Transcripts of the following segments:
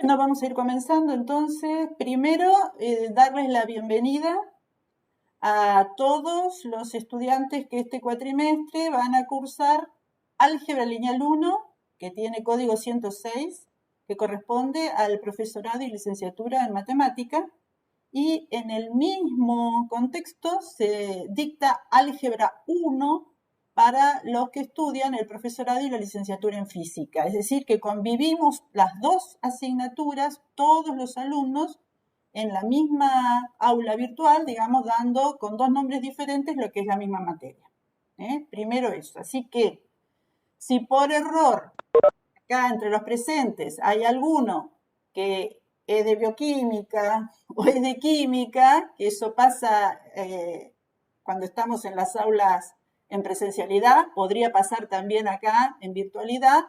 Bueno, vamos a ir comenzando entonces. Primero, darles la bienvenida a todos los estudiantes que este cuatrimestre van a cursar Álgebra Lineal 1, que tiene código 106, que corresponde al profesorado y licenciatura en matemática, y en el mismo contexto se dicta Álgebra 1 para los que estudian el profesorado y la licenciatura en física. Es decir, que convivimos las dos asignaturas, todos los alumnos, en la misma aula virtual, digamos, dando con dos nombres diferentes lo que es la misma materia. Primero eso. Así que, si por error, acá entre los presentes, hay alguno que es de bioquímica o es de química, que eso pasa cuando estamos en las aulas en presencialidad, podría pasar también acá en virtualidad.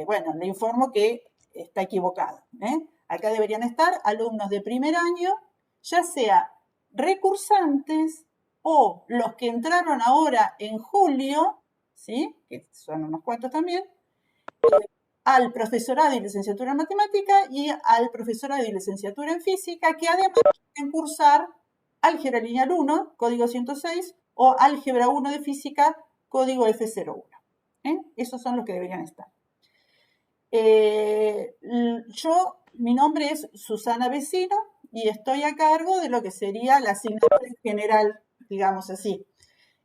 Bueno, le informo que está equivocado. Acá deberían estar alumnos de primer año, ya sea recursantes o los que entraron ahora en julio, ¿sí? Que son unos cuantos también, al profesorado y licenciatura en matemática y al profesorado y licenciatura en física, que además pueden cursar álgebra lineal 1, código 106, o álgebra 1 de física, código F01. Esos son los que deberían estar. Mi nombre es Susana Vecino y estoy a cargo de lo que sería la asignatura en general, digamos así.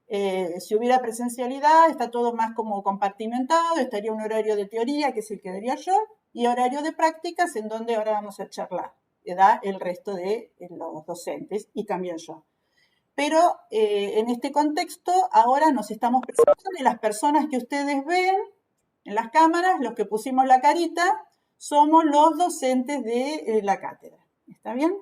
Si hubiera presencialidad, está todo más como compartimentado, estaría un horario de teoría, que es el que daría yo, y horario de prácticas, en donde ahora vamos a charlar, que da el resto de los docentes y también yo. Pero en este contexto, ahora nos estamos presentando y las personas que ustedes ven en las cámaras, los que pusimos la carita, somos los docentes de la cátedra. ¿Está bien?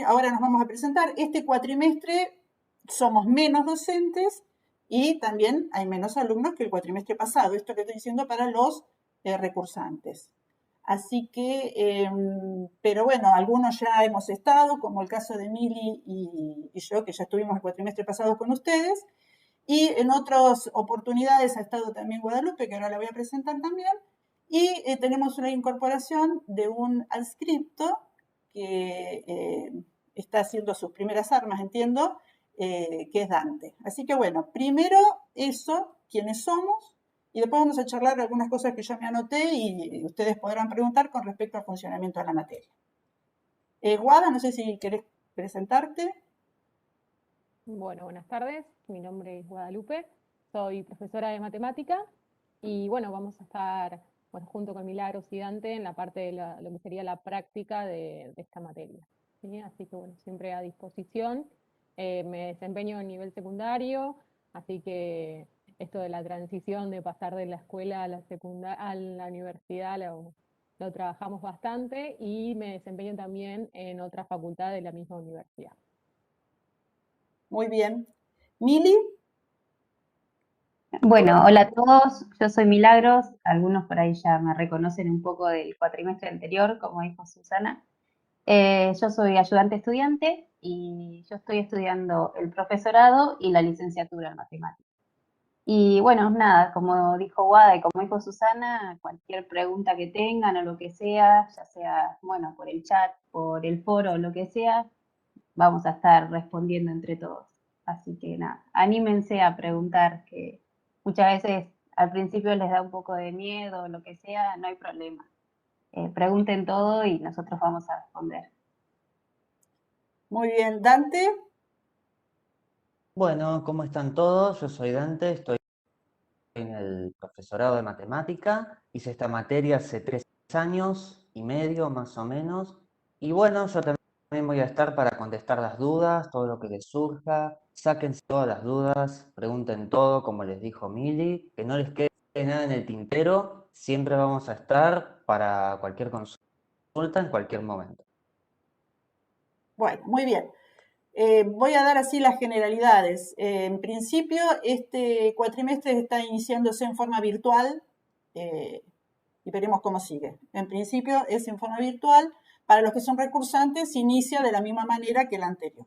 Ahora nos vamos a presentar. Este cuatrimestre somos menos docentes y también hay menos alumnos que el cuatrimestre pasado. Esto que estoy diciendo para los recursantes. Así que, pero bueno, algunos ya hemos estado, como el caso de Mili y yo, que ya estuvimos el cuatrimestre pasado con ustedes, y en otras oportunidades ha estado también Guadalupe, que ahora la voy a presentar también, y tenemos una incorporación de un adscripto que está haciendo sus primeras armas, entiendo, que es Dante. Así que bueno, primero eso, quiénes somos, y después vamos a charlar algunas cosas que yo me anoté y ustedes podrán preguntar con respecto al funcionamiento de la materia. Guada, no sé si querés presentarte. Bueno, buenas tardes. Mi nombre es Guadalupe. Soy profesora de matemática y bueno, vamos a estar junto con Milagros y Dante en la parte de lo que sería la práctica de esta materia. ¿Sí? Así que bueno, siempre a disposición. Me desempeño en nivel secundario, así que esto de la transición de pasar de la escuela a a la universidad lo trabajamos bastante y me desempeño también en otra facultad de la misma universidad. Muy bien. Mili. Bueno, hola a todos, yo soy Milagros, algunos por ahí ya me reconocen un poco del cuatrimestre anterior, como dijo Susana. Yo soy ayudante estudiante y yo estoy estudiando el profesorado y la licenciatura en matemáticas. Y bueno, nada, como dijo Guada y como dijo Susana, cualquier pregunta que tengan o lo que sea, ya sea, bueno, por el chat, por el foro o lo que sea, vamos a estar respondiendo entre todos. Así que nada, anímense a preguntar, que muchas veces al principio les da un poco de miedo o lo que sea, no hay problema. Pregunten todo y nosotros vamos a responder. Muy bien, Dante. Bueno, ¿cómo están todos? Yo soy Dante, estoy en el profesorado de matemática, hice esta materia hace 3 años y medio más o menos, y bueno, yo también voy a estar para contestar las dudas, todo lo que les surja, sáquense todas las dudas, pregunten todo, como les dijo Mili, que no les quede nada en el tintero, siempre vamos a estar para cualquier consulta en cualquier momento. Bueno, muy bien. Voy a dar así las generalidades. En principio, este cuatrimestre está iniciándose en forma virtual y veremos cómo sigue. En principio es en forma virtual. Para los que son recursantes, inicia de la misma manera que el anterior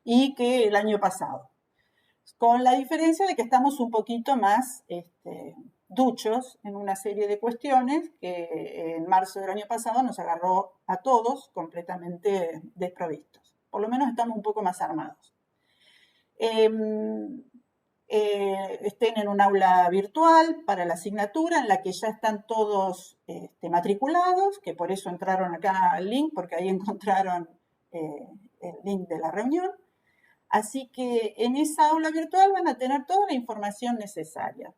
y que el año pasado, con la diferencia de que estamos un poquito más duchos en una serie de cuestiones que en marzo del año pasado nos agarró a todos completamente desprovistos. Por lo menos estamos un poco más armados. Estén en un aula virtual para la asignatura en la que ya están todos matriculados, que por eso entraron acá al link, porque ahí encontraron el link de la reunión. Así que en esa aula virtual van a tener toda la información necesaria.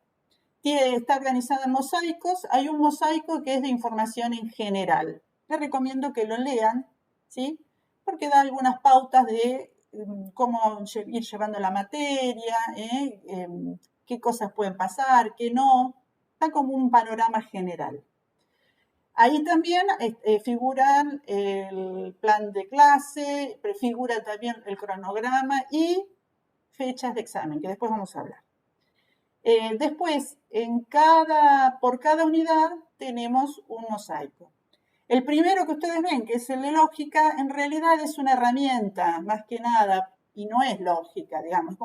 Está organizada en mosaicos. Hay un mosaico que es de información en general. Les recomiendo que lo lean, ¿sí? Porque da algunas pautas de cómo ir llevando la materia, qué cosas pueden pasar, qué no. Está como un panorama general. Ahí también figuran el plan de clase, figura también el cronograma y fechas de examen, que después vamos a hablar. Después, por cada unidad tenemos un mosaico. El primero que ustedes ven, que es el de lógica, en realidad es una herramienta, más que nada, y no es lógica, digamos,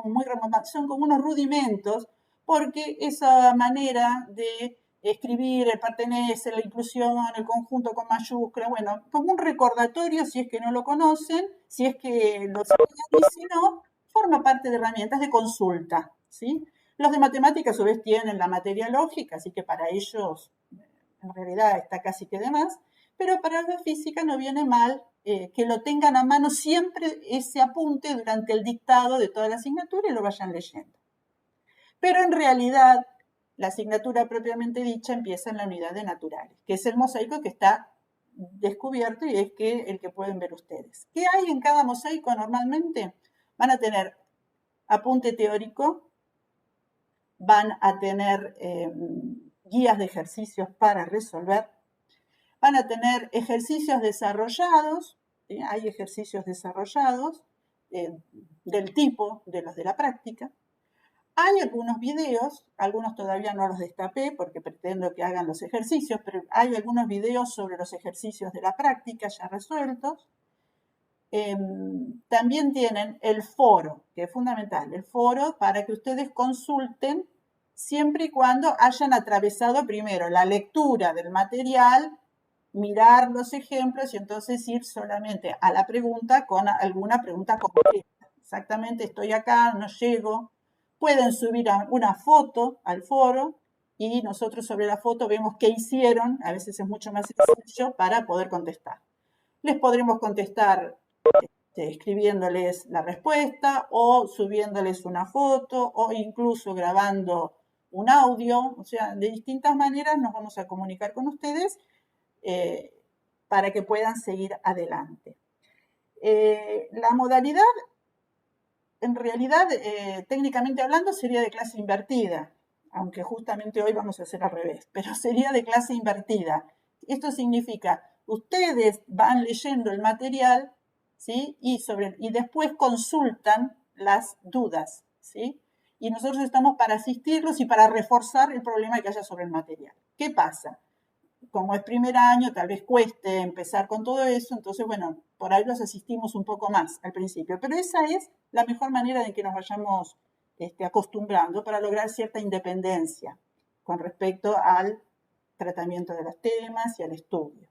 son como unos rudimentos, porque esa manera de escribir, el pertenece, la inclusión, el conjunto con mayúsculas, bueno, como un recordatorio si es que no lo conocen, si es que lo saben y si no, forma parte de herramientas de consulta, ¿sí? Los de matemáticas a su vez tienen la materia lógica, así que para ellos en realidad está casi que de más, pero para la física no viene mal que lo tengan a mano siempre ese apunte durante el dictado de toda la asignatura y lo vayan leyendo. Pero en realidad la asignatura propiamente dicha empieza en la unidad de naturales, que es el mosaico que está descubierto y es el que pueden ver ustedes. ¿Qué hay en cada mosaico normalmente? Van a tener apunte teórico, van a tener guías de ejercicios para resolver, van a tener ejercicios desarrollados, ¿sí? Hay ejercicios desarrollados del tipo de los de la práctica. Hay algunos videos, algunos todavía no los destapé porque pretendo que hagan los ejercicios, pero hay algunos videos sobre los ejercicios de la práctica ya resueltos. También tienen el foro, que es fundamental, el foro para que ustedes consulten siempre y cuando hayan atravesado primero la lectura del material, mirar los ejemplos y entonces ir solamente a la pregunta con alguna pregunta concreta. Exactamente, estoy acá, no llego. Pueden subir una foto al foro y nosotros sobre la foto vemos qué hicieron, a veces es mucho más sencillo para poder contestar. Les podremos contestar escribiéndoles la respuesta o subiéndoles una foto o incluso grabando un audio. O sea, de distintas maneras nos vamos a comunicar con ustedes para que puedan seguir adelante. La modalidad, en realidad, técnicamente hablando, sería de clase invertida, aunque justamente hoy vamos a hacer al revés, pero sería de clase invertida. Esto significa, ustedes van leyendo el material, ¿sí? Y después consultan las dudas, ¿sí? Y nosotros estamos para asistirlos y para reforzar el problema que haya sobre el material. ¿Qué pasa? Como es primer año, tal vez cueste empezar con todo eso, entonces, bueno, por ahí los asistimos un poco más al principio, pero esa es la mejor manera de que nos vayamos acostumbrando para lograr cierta independencia con respecto al tratamiento de los temas y al estudio.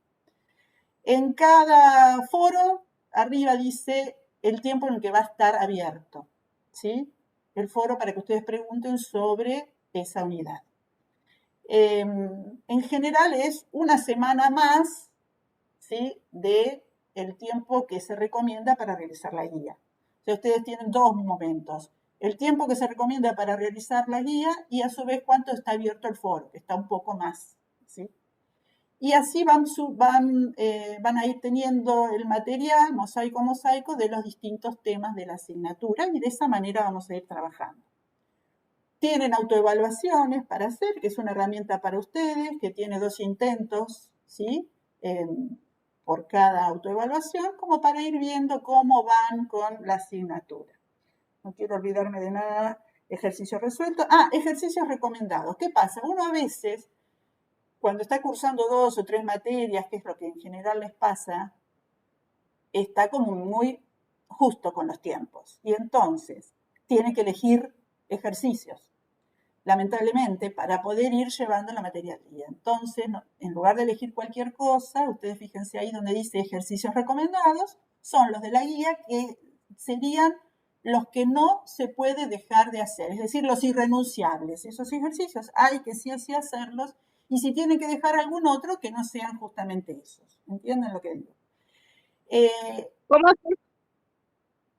En cada foro, arriba dice el tiempo en el que va a estar abierto, ¿sí? El foro para que ustedes pregunten sobre esa unidad. En general es una semana más, ¿sí? De el tiempo que se recomienda para realizar la guía. O sea, ustedes tienen dos momentos. El tiempo que se recomienda para realizar la guía y a su vez cuánto está abierto el foro, que está un poco más, ¿sí? Y así van a ir teniendo el material, mosaico a mosaico, de los distintos temas de la asignatura y de esa manera vamos a ir trabajando. Tienen autoevaluaciones para hacer, que es una herramienta para ustedes, que tiene 2 intentos, ¿sí? Por cada autoevaluación, como para ir viendo cómo van con la asignatura. No quiero olvidarme de nada. Ejercicios resueltos. Ejercicios recomendados. ¿Qué pasa? Uno a veces, cuando está cursando 2 o 3 materias, que es lo que en general les pasa, está como muy justo con los tiempos. Y entonces tiene que elegir ejercicios. lamentablemente, para poder ir llevando la materia al día. Entonces, en lugar de elegir cualquier cosa, ustedes fíjense ahí donde dice ejercicios recomendados, son los de la guía que serían los que no se puede dejar de hacer, es decir, los irrenunciables. Esos ejercicios hay que sí o sí hacerlos, y si tienen que dejar algún otro, que no sean justamente esos. ¿Entienden lo que digo? ¿Cómo se-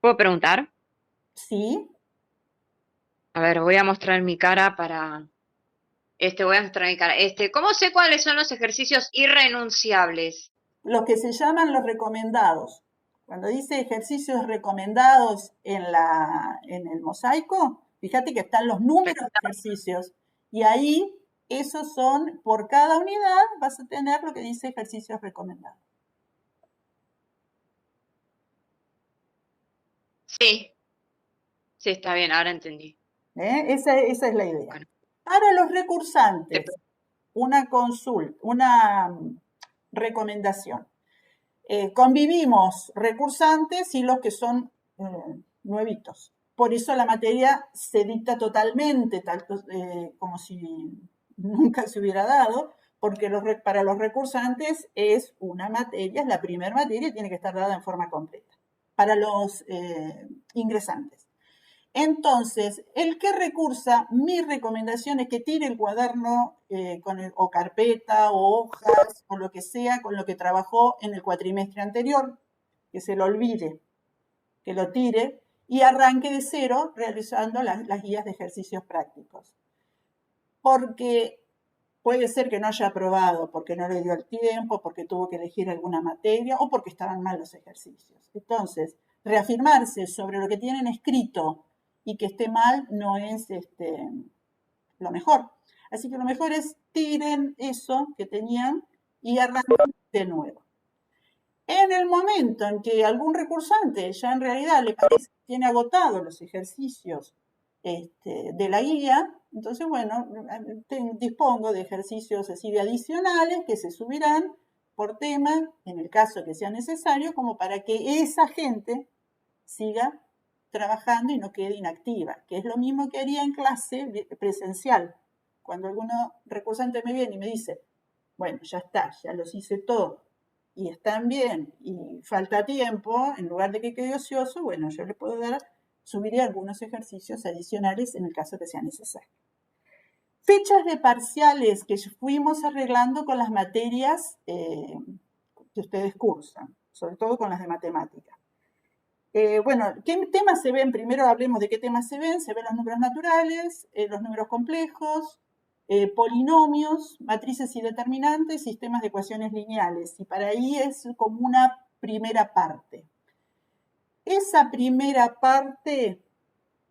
¿Puedo preguntar? Sí, A ver, voy a mostrar mi cara para... voy a mostrar mi cara. ¿Cómo sé cuáles son los ejercicios irrenunciables? los que se llaman los recomendados. Cuando dice ejercicios recomendados en el mosaico, fíjate que están los números de ejercicios, y ahí esos son, por cada unidad vas a tener lo que dice ejercicios recomendados. Sí, sí, está bien, ahora entendí. Esa es la idea. Bueno. Para los recursantes, una consulta, una recomendación. Convivimos recursantes y los que son nuevitos. Por eso la materia se dicta totalmente, como si nunca se hubiera dado, porque para los recursantes es una materia, es la primera materia y tiene que estar dada en forma completa. Para los ingresantes. Entonces, el que recursa, mi recomendación es que tire el cuaderno o carpeta o hojas o lo que sea con lo que trabajó en el cuatrimestre anterior, que se lo olvide, que lo tire y arranque de cero realizando las guías de ejercicios prácticos. Porque puede ser que no haya aprobado, porque no le dio el tiempo, porque tuvo que elegir alguna materia o porque estaban mal los ejercicios. Entonces, reafirmarse sobre lo que tienen escrito y que esté mal no es lo mejor. Así que lo mejor es tiren eso que tenían y arranquen de nuevo. En el momento en que algún recursante ya en realidad le parece que tiene agotados los ejercicios de la guía, entonces, bueno, dispongo de ejercicios así de adicionales que se subirán por tema, en el caso que sea necesario, como para que esa gente siga trabajando y no quede inactiva, que es lo mismo que haría en clase presencial. Cuando alguno recursante me viene y me dice, bueno, ya está, ya los hice todo y están bien y falta tiempo, en lugar de que quede ocioso, bueno, yo le puedo subiré algunos ejercicios adicionales en el caso que sea necesario. Fechas de parciales que fuimos arreglando con las materias que ustedes cursan, sobre todo con las de matemática. Bueno, ¿qué temas se ven? Primero hablemos de qué temas se ven. Se ven los números naturales, los números complejos, polinomios, matrices y determinantes, sistemas de ecuaciones lineales. Y para ahí es como una primera parte. Esa primera parte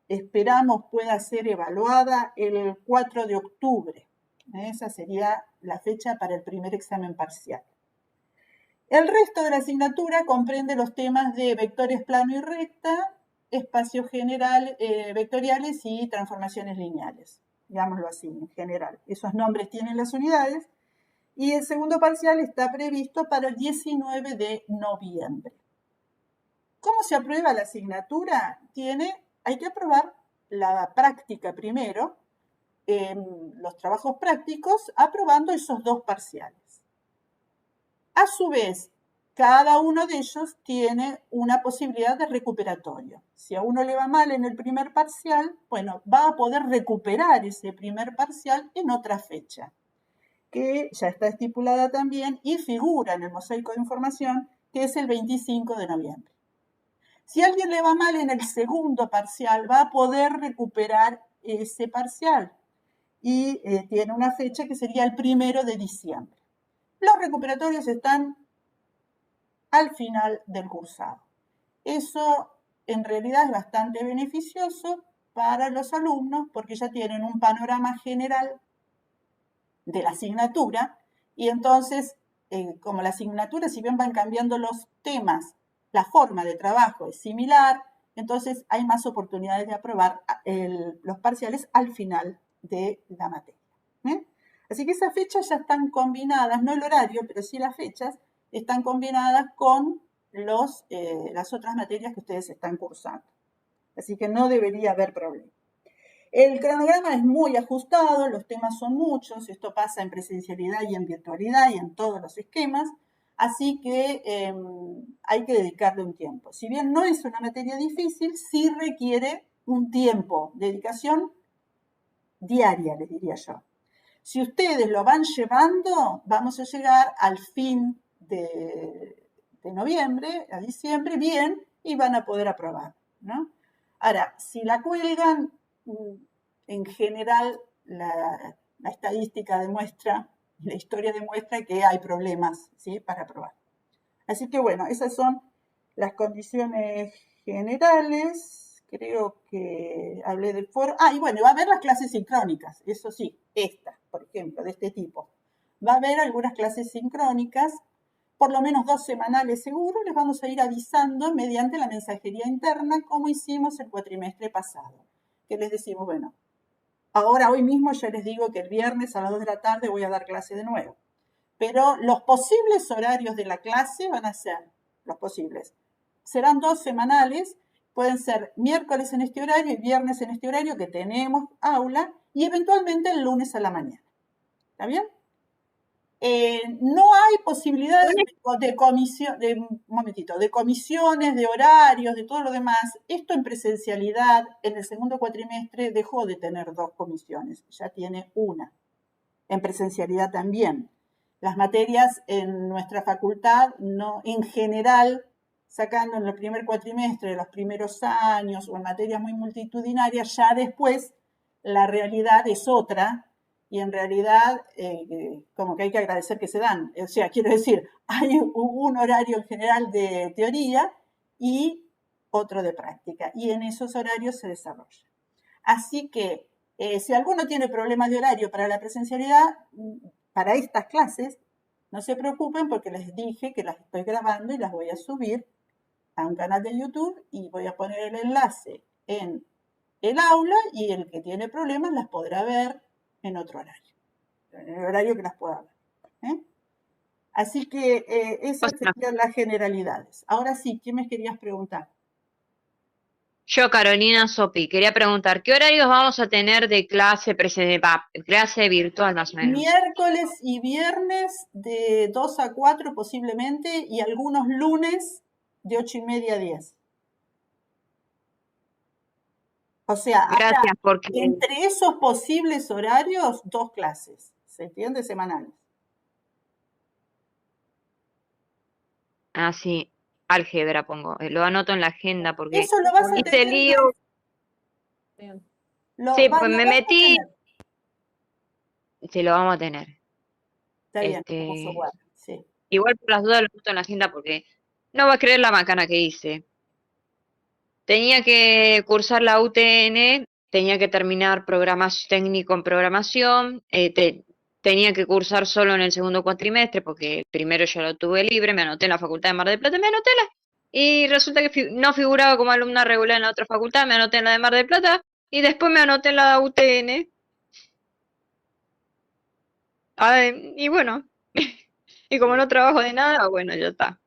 esperamos pueda ser evaluada el 4 de octubre. Esa sería la fecha para el primer examen parcial. El resto de la asignatura comprende los temas de vectores plano y recta, espacios vectoriales y transformaciones lineales, digámoslo así, en general. Esos nombres tienen las unidades y el segundo parcial está previsto para el 19 de noviembre. ¿Cómo se aprueba la asignatura? Hay que aprobar la práctica primero, los trabajos prácticos, aprobando esos dos parciales. A su vez, cada uno de ellos tiene una posibilidad de recuperatorio. Si a uno le va mal en el primer parcial, bueno, va a poder recuperar ese primer parcial en otra fecha, que ya está estipulada también y figura en el mosaico de información, que es el 25 de noviembre. Si a alguien le va mal en el segundo parcial, va a poder recuperar ese parcial y tiene una fecha que sería el 1 de diciembre. Los recuperatorios están al final del cursado. Eso en realidad es bastante beneficioso para los alumnos porque ya tienen un panorama general de la asignatura y entonces, como la asignatura, si bien van cambiando los temas, la forma de trabajo es similar, entonces hay más oportunidades de aprobar los parciales al final de la materia. Así que esas fechas ya están combinadas, no el horario, pero sí las fechas, están combinadas con las otras materias que ustedes están cursando. Así que no debería haber problema. El cronograma es muy ajustado, los temas son muchos, esto pasa en presencialidad y en virtualidad y en todos los esquemas, así que hay que dedicarle un tiempo. Si bien no es una materia difícil, sí requiere un tiempo de dedicación diaria, les diría yo. Si ustedes lo van llevando, vamos a llegar al fin de noviembre, a diciembre, bien, y van a poder aprobar, ¿no? Ahora, si la cuelgan, en general la estadística demuestra, la historia demuestra que hay problemas, ¿sí?, para aprobar. Así que bueno, esas son las condiciones generales. Creo que hablé del foro. Y bueno, va a haber las clases sincrónicas, eso sí, esta, por ejemplo, de este tipo. Va a haber algunas clases sincrónicas, por lo menos 2 semanales seguro, les vamos a ir avisando mediante la mensajería interna, como hicimos el cuatrimestre pasado. Que les decimos, bueno, ahora hoy mismo ya les digo que el viernes a las 2 de la tarde voy a dar clase de nuevo. Pero los posibles horarios de la clase van a ser, los posibles, serán 2 semanales, pueden ser miércoles en este horario y viernes en este horario que tenemos aula y eventualmente el lunes a la mañana. ¿Está bien? No hay posibilidades de comisiones, de horarios, de todo lo demás. Esto en presencialidad, en el segundo cuatrimestre, dejó de tener 2 comisiones, ya tiene una. En presencialidad también. Las materias en nuestra facultad, no, en general, sacando en el primer cuatrimestre de los primeros años o en materias muy multitudinarias, ya después la realidad es otra y en realidad como que hay que agradecer que se dan. O sea, quiero decir, hay un horario en general de teoría y otro de práctica y en esos horarios se desarrolla. Así que si alguno tiene problemas de horario para la presencialidad, para estas clases, no se preocupen porque les dije que las estoy grabando y las voy a subir a un canal de YouTube y voy a poner el enlace en el aula y el que tiene problemas las podrá ver en otro horario, en el horario que las pueda ver. Así que esas serían las generalidades. Ahora sí, ¿qué me querías preguntar? Yo, Carolina Sopi, quería preguntar, ¿qué horarios vamos a tener de clase virtual más o menos? Miércoles y viernes de 2 a 4 posiblemente y algunos lunes de 8:30 a 10. O sea, gracias, porque entre esos posibles horarios, 2 clases, ¿se entiende? Semanales. sí, álgebra pongo, lo anoto en la agenda porque Eso lo vas a hice tener. lío. Sí, pues me metí. Sí, lo vamos a tener. Está bien, sí. Igual por las dudas lo anoto en la agenda porque no va a creer la macana que hice. Tenía que cursar la UTN, tenía que terminar técnico en programación, tenía que cursar solo en el segundo cuatrimestre porque el primero ya lo tuve libre, me anoté en la Facultad de Mar del Plata, y resulta que no figuraba como alumna regular en la otra facultad, me anoté en la de Mar del Plata y después me anoté en la UTN. Y bueno, y como no trabajo de nada, bueno, ya está.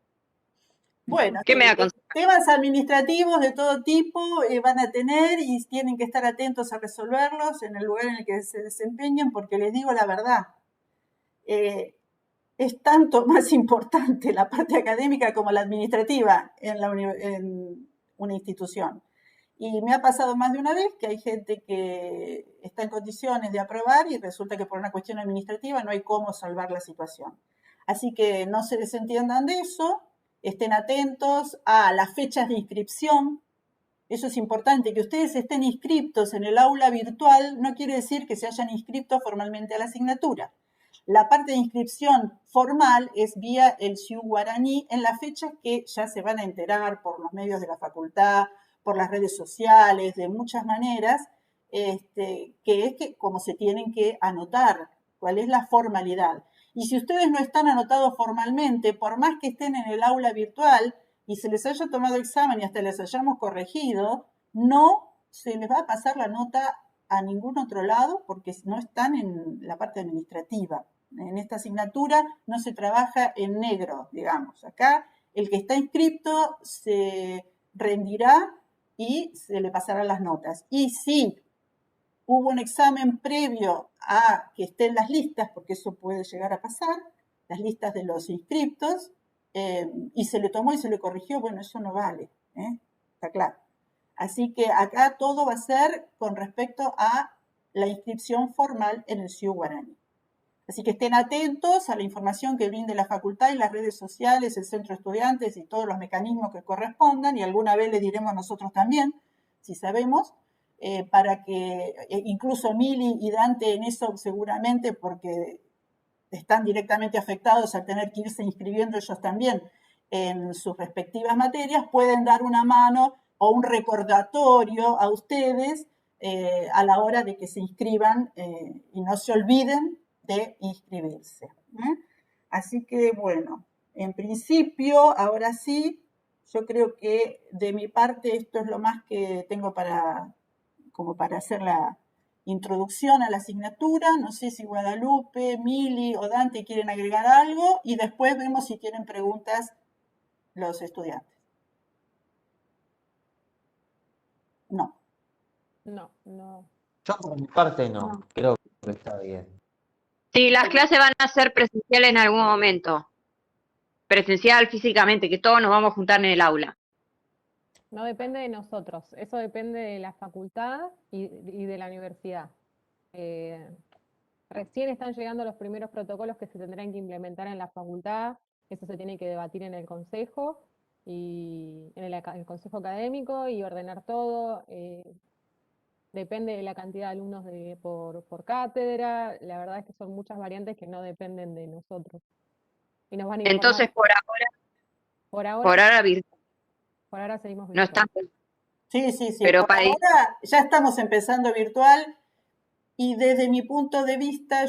Bueno, ¿Qué me sí, aconseja? temas administrativos de todo tipo van a tener y tienen que estar atentos a resolverlos en el lugar en el que se desempeñen, porque les digo la verdad, es tanto más importante la parte académica como la administrativa en una institución. Y me ha pasado más de una vez que hay gente que está en condiciones de aprobar y resulta que por una cuestión administrativa no hay cómo salvar la situación. Así que no se desentiendan de eso, estén atentos a las fechas de inscripción. Eso es importante, que ustedes estén inscriptos en el aula virtual no quiere decir que se hayan inscrito formalmente a la asignatura. La parte de inscripción formal es vía el CIU Guaraní en las fechas que ya se van a enterar por los medios de la facultad, por las redes sociales, de muchas maneras, que es que como se tienen que anotar, cuál es la formalidad. Y si ustedes no están anotados formalmente, por más que estén en el aula virtual y se les haya tomado examen y hasta les hayamos corregido, no se les va a pasar la nota a ningún otro lado porque no están en la parte administrativa. En esta asignatura no se trabaja en negro, digamos. Acá el que está inscrito se rendirá y se le pasarán las notas. Y si hubo un examen previo a que estén las listas, porque eso puede llegar a pasar, las listas de los inscriptos, y se le tomó y se le corrigió, bueno, eso no vale, está claro. Así que acá todo va a ser con respecto a la inscripción formal en el CIU Guaraní. Así que estén atentos a la información que brinde la facultad y las redes sociales, el centro de estudiantes y todos los mecanismos que correspondan, y alguna vez les diremos nosotros también, si sabemos, para que incluso Mili y Dante en eso seguramente, porque están directamente afectados al tener que irse inscribiendo ellos también en sus respectivas materias, pueden dar una mano o un recordatorio a ustedes a la hora de que se inscriban y no se olviden de inscribirse. Así que bueno, en principio, ahora sí, yo creo que de mi parte esto es lo más que tengo como para hacer la introducción a la asignatura. No sé si Guadalupe, Mili o Dante quieren agregar algo y después vemos si tienen preguntas los estudiantes. No. No, no. Yo por mi parte no, creo que está bien. Sí, las clases van a ser presenciales en algún momento. Presencial físicamente, que todos nos vamos a juntar en el aula. No depende de nosotros, eso depende de la facultad y de la universidad. Recién están llegando los primeros protocolos que se tendrán que implementar en la facultad, eso se tiene que debatir en el consejo, y en el consejo académico y ordenar todo. Depende de la cantidad de alumnos por cátedra, la verdad es que son muchas variantes que no dependen de nosotros. Y nos van a informar. Entonces, por ahora seguimos no virtual. están. Sí. Pero por ahora ya estamos empezando virtual y desde mi punto de vista,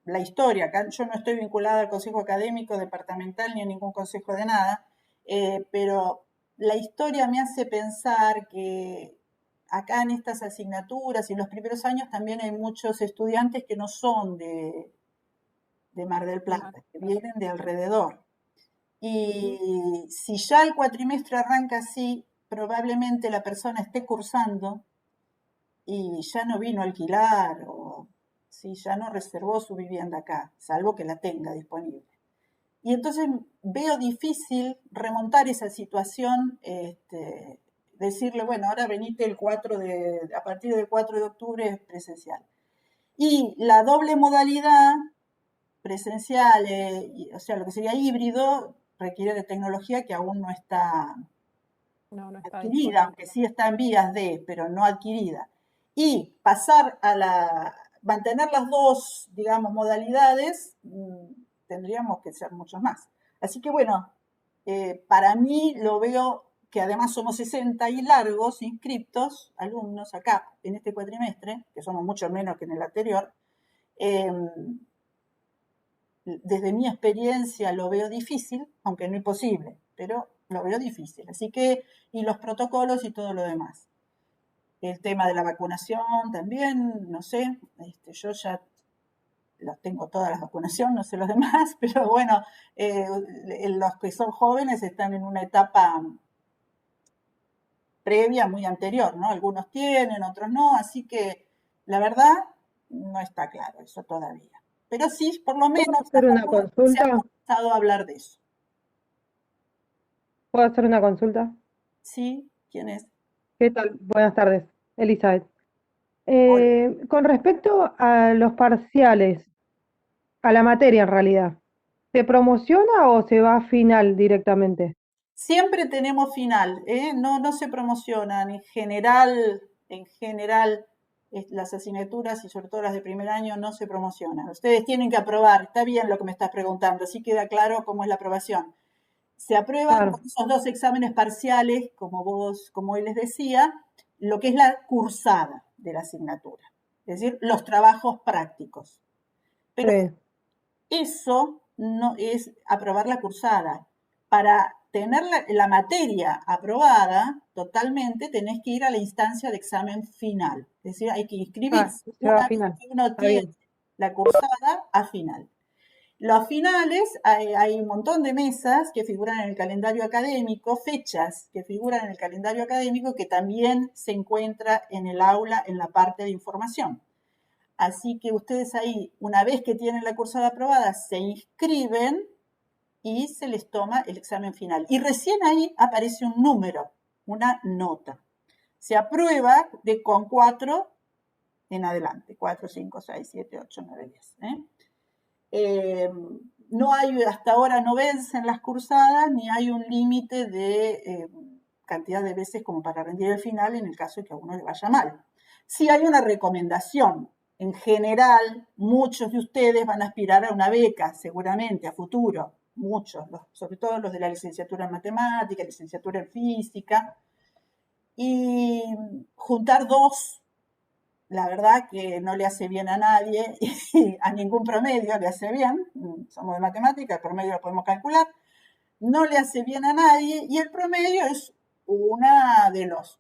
la historia, acá yo no estoy vinculada al consejo académico departamental ni a ningún consejo de nada, pero la historia me hace pensar que acá en estas asignaturas y en los primeros años también hay muchos estudiantes que no son de Mar del Plata, que vienen de alrededor. Y si ya el cuatrimestre arranca así, probablemente la persona esté cursando y ya no vino a alquilar o si ya no reservó su vivienda acá, salvo que la tenga disponible. Y entonces veo difícil remontar esa situación, decirle, bueno, ahora venite a partir del 4 de octubre es presencial. Y la doble modalidad presencial, o sea, lo que sería híbrido, requiere de tecnología que aún no está adquirida, aunque sí está en vías de, pero no adquirida. Y pasar mantener las dos, digamos, modalidades, tendríamos que ser muchos más. Así que bueno, para mí lo veo que además somos 60 y largos inscriptos, alumnos acá en este cuatrimestre, que somos mucho menos que en el anterior. Desde mi experiencia lo veo difícil, aunque no imposible, pero lo veo difícil. Así que, y los protocolos y todo lo demás. El tema de la vacunación también, no sé, yo ya tengo todas las vacunaciones, no sé los demás, pero bueno, los que son jóvenes están en una etapa previa muy anterior, ¿no? Algunos tienen, otros no, así que la verdad no está claro eso todavía. Pero sí, por lo menos hacer una consulta? se ha comenzado a hablar de eso. ¿Puedo hacer una consulta? Sí, ¿quién es? ¿Qué tal? Buenas tardes, Elizabeth. Con respecto a los parciales, a la materia en realidad, ¿se promociona o se va a final directamente? Siempre tenemos final, no se promocionan. En general, las asignaturas y sobre todo las de primer año no se promocionan. Ustedes tienen que aprobar, está bien lo que me estás preguntando, así queda claro cómo es la aprobación. Se aprueban con esos dos exámenes parciales, como él les decía, lo que es la cursada de la asignatura, es decir, los trabajos prácticos. Pero eso no es aprobar la cursada. Para tener la materia aprobada totalmente, tenés que ir a la instancia de examen final. Es decir, hay que inscribirse una vez que uno tiene la cursada a final. Los finales, hay un montón de mesas que figuran en el calendario académico, fechas que figuran en el calendario académico que también se encuentra en el aula en la parte de información. Así que ustedes ahí, una vez que tienen la cursada aprobada, se inscriben y se les toma el examen final. Y recién ahí aparece un número, una nota. Se aprueba con 4 en adelante, 4, 5, 6, 7, 8, 9, 10. No hay, hasta ahora no vencen las cursadas, ni hay un límite de cantidad de veces como para rendir el final en el caso de que a uno le vaya mal. Sí hay una recomendación. En general, muchos de ustedes van a aspirar a una beca, seguramente, a futuro. Muchos, sobre todo los de la licenciatura en matemática, licenciatura en física. Y juntar 2, la verdad que no le hace bien a nadie y a ningún promedio le hace bien. Somos de matemática, el promedio lo podemos calcular. No le hace bien a nadie y el promedio es uno de los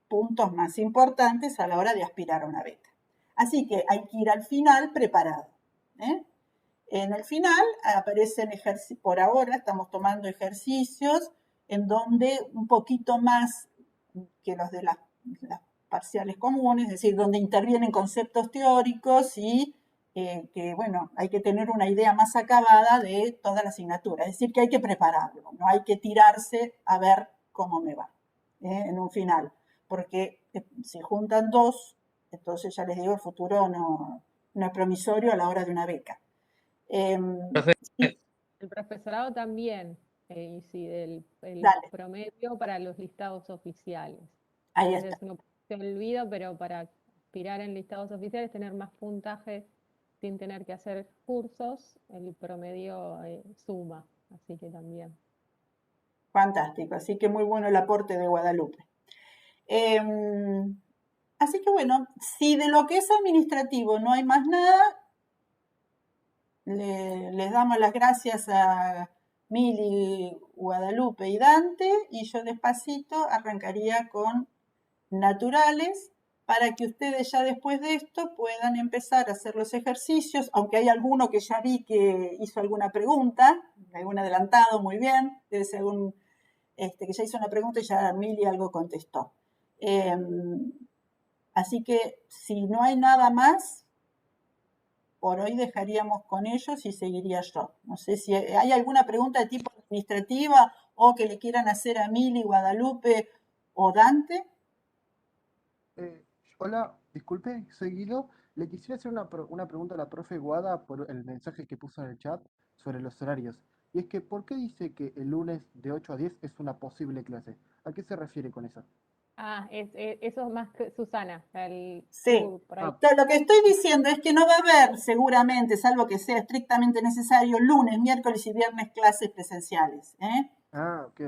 puntos más importantes a la hora de aspirar a una beca. Así que hay que ir al final preparado. En el final aparecen ejercicios, por ahora estamos tomando ejercicios en donde un poquito más que los de las parciales comunes, es decir, donde intervienen conceptos teóricos y que, bueno, hay que tener una idea más acabada de toda la asignatura. Es decir, que hay que prepararlo, no hay que tirarse a ver cómo me va en un final, porque si juntan 2, entonces ya les digo, el futuro no es promisorio a la hora de una beca. Sí. El profesorado también, y sí, el promedio para los listados oficiales. Ahí a veces está. uno se olvida, pero para aspirar en listados oficiales, tener más puntaje sin tener que hacer cursos, el promedio suma, así que también. Fantástico, así que muy bueno el aporte de Guadalupe. Así que bueno, si de lo que es administrativo no hay más nada, les damos las gracias a Mili, Guadalupe y Dante, y yo despacito arrancaría con naturales para que ustedes ya después de esto puedan empezar a hacer los ejercicios, aunque hay alguno que ya vi que hizo alguna pregunta, algún adelantado, muy bien, debe ser algún que ya hizo una pregunta y ya Mili algo contestó. Así que si no hay nada más, por hoy dejaríamos con ellos y seguiría yo. No sé si hay alguna pregunta de tipo administrativa o que le quieran hacer a Mili, Guadalupe o Dante. Hola, disculpe, soy Guido. Le quisiera hacer una pregunta a la profe Guada por el mensaje que puso en el chat sobre los horarios. Y es que, ¿por qué dice que el lunes de 8 a 10 es una posible clase? ¿A qué se refiere con eso? Eso es más que Susana. Sí, lo que estoy diciendo es que no va a haber seguramente, salvo que sea estrictamente necesario, lunes, miércoles y viernes clases presenciales. Ok.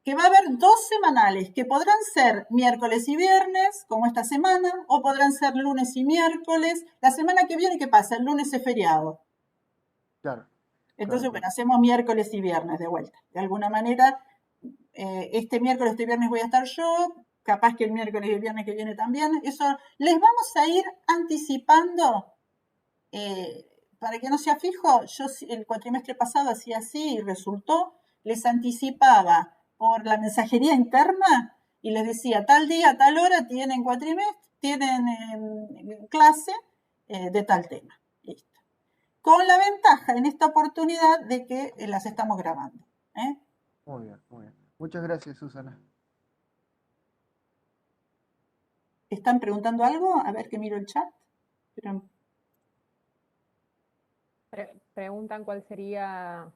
Que va a haber 2 semanales, que podrán ser miércoles y viernes, como esta semana, o podrán ser lunes y miércoles. La semana que viene, ¿qué pasa? El lunes es feriado. Claro. Entonces, bueno, hacemos miércoles y viernes de vuelta. De alguna manera, este miércoles, este viernes voy a estar yo, capaz que el miércoles y el viernes que viene también. Eso les vamos a ir anticipando, para que no sea fijo. Yo el cuatrimestre pasado hacía así y resultó, les anticipaba por la mensajería interna y les decía, tal día, tal hora tienen cuatrimestre, tienen clase de tal tema. Listo. Con la ventaja en esta oportunidad de que las estamos grabando. Muy bien. Muchas gracias, Susana. ¿Están preguntando algo? A ver que miro el chat. Preguntan cuál sería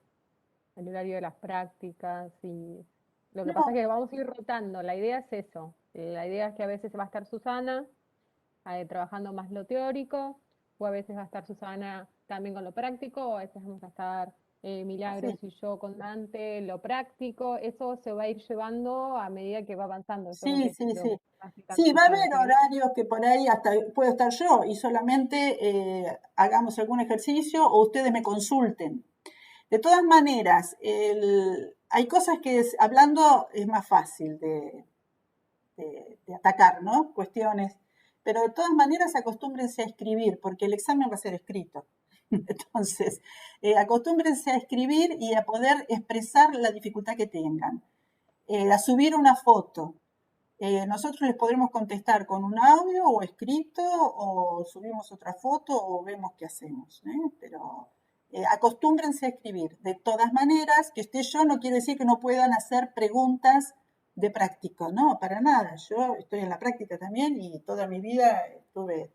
el horario de las prácticas y lo que pasa es que vamos a ir rotando. La idea es eso. La idea es que a veces va a estar Susana trabajando más lo teórico, o a veces va a estar Susana también con lo práctico, o a veces vamos a estar Milagros y yo con Dante lo práctico. Eso se va a ir llevando a medida que va avanzando. Sí, va a haber horarios que por ahí hasta puedo estar yo y solamente hagamos algún ejercicio o ustedes me consulten. De todas maneras, hay cosas que hablando es más fácil de atacar, ¿no? Cuestiones. Pero de todas maneras acostúmbrense a escribir, porque el examen va a ser escrito. Entonces, acostúmbrense a escribir y a poder expresar la dificultad que tengan. A subir una foto. Nosotros les podremos contestar con un audio o escrito, o subimos otra foto o vemos qué hacemos. Pero acostúmbrense a escribir. De todas maneras, que esté yo no quiere decir que no puedan hacer preguntas de práctico, no, para nada. Yo estoy en la práctica también y toda mi vida estuve,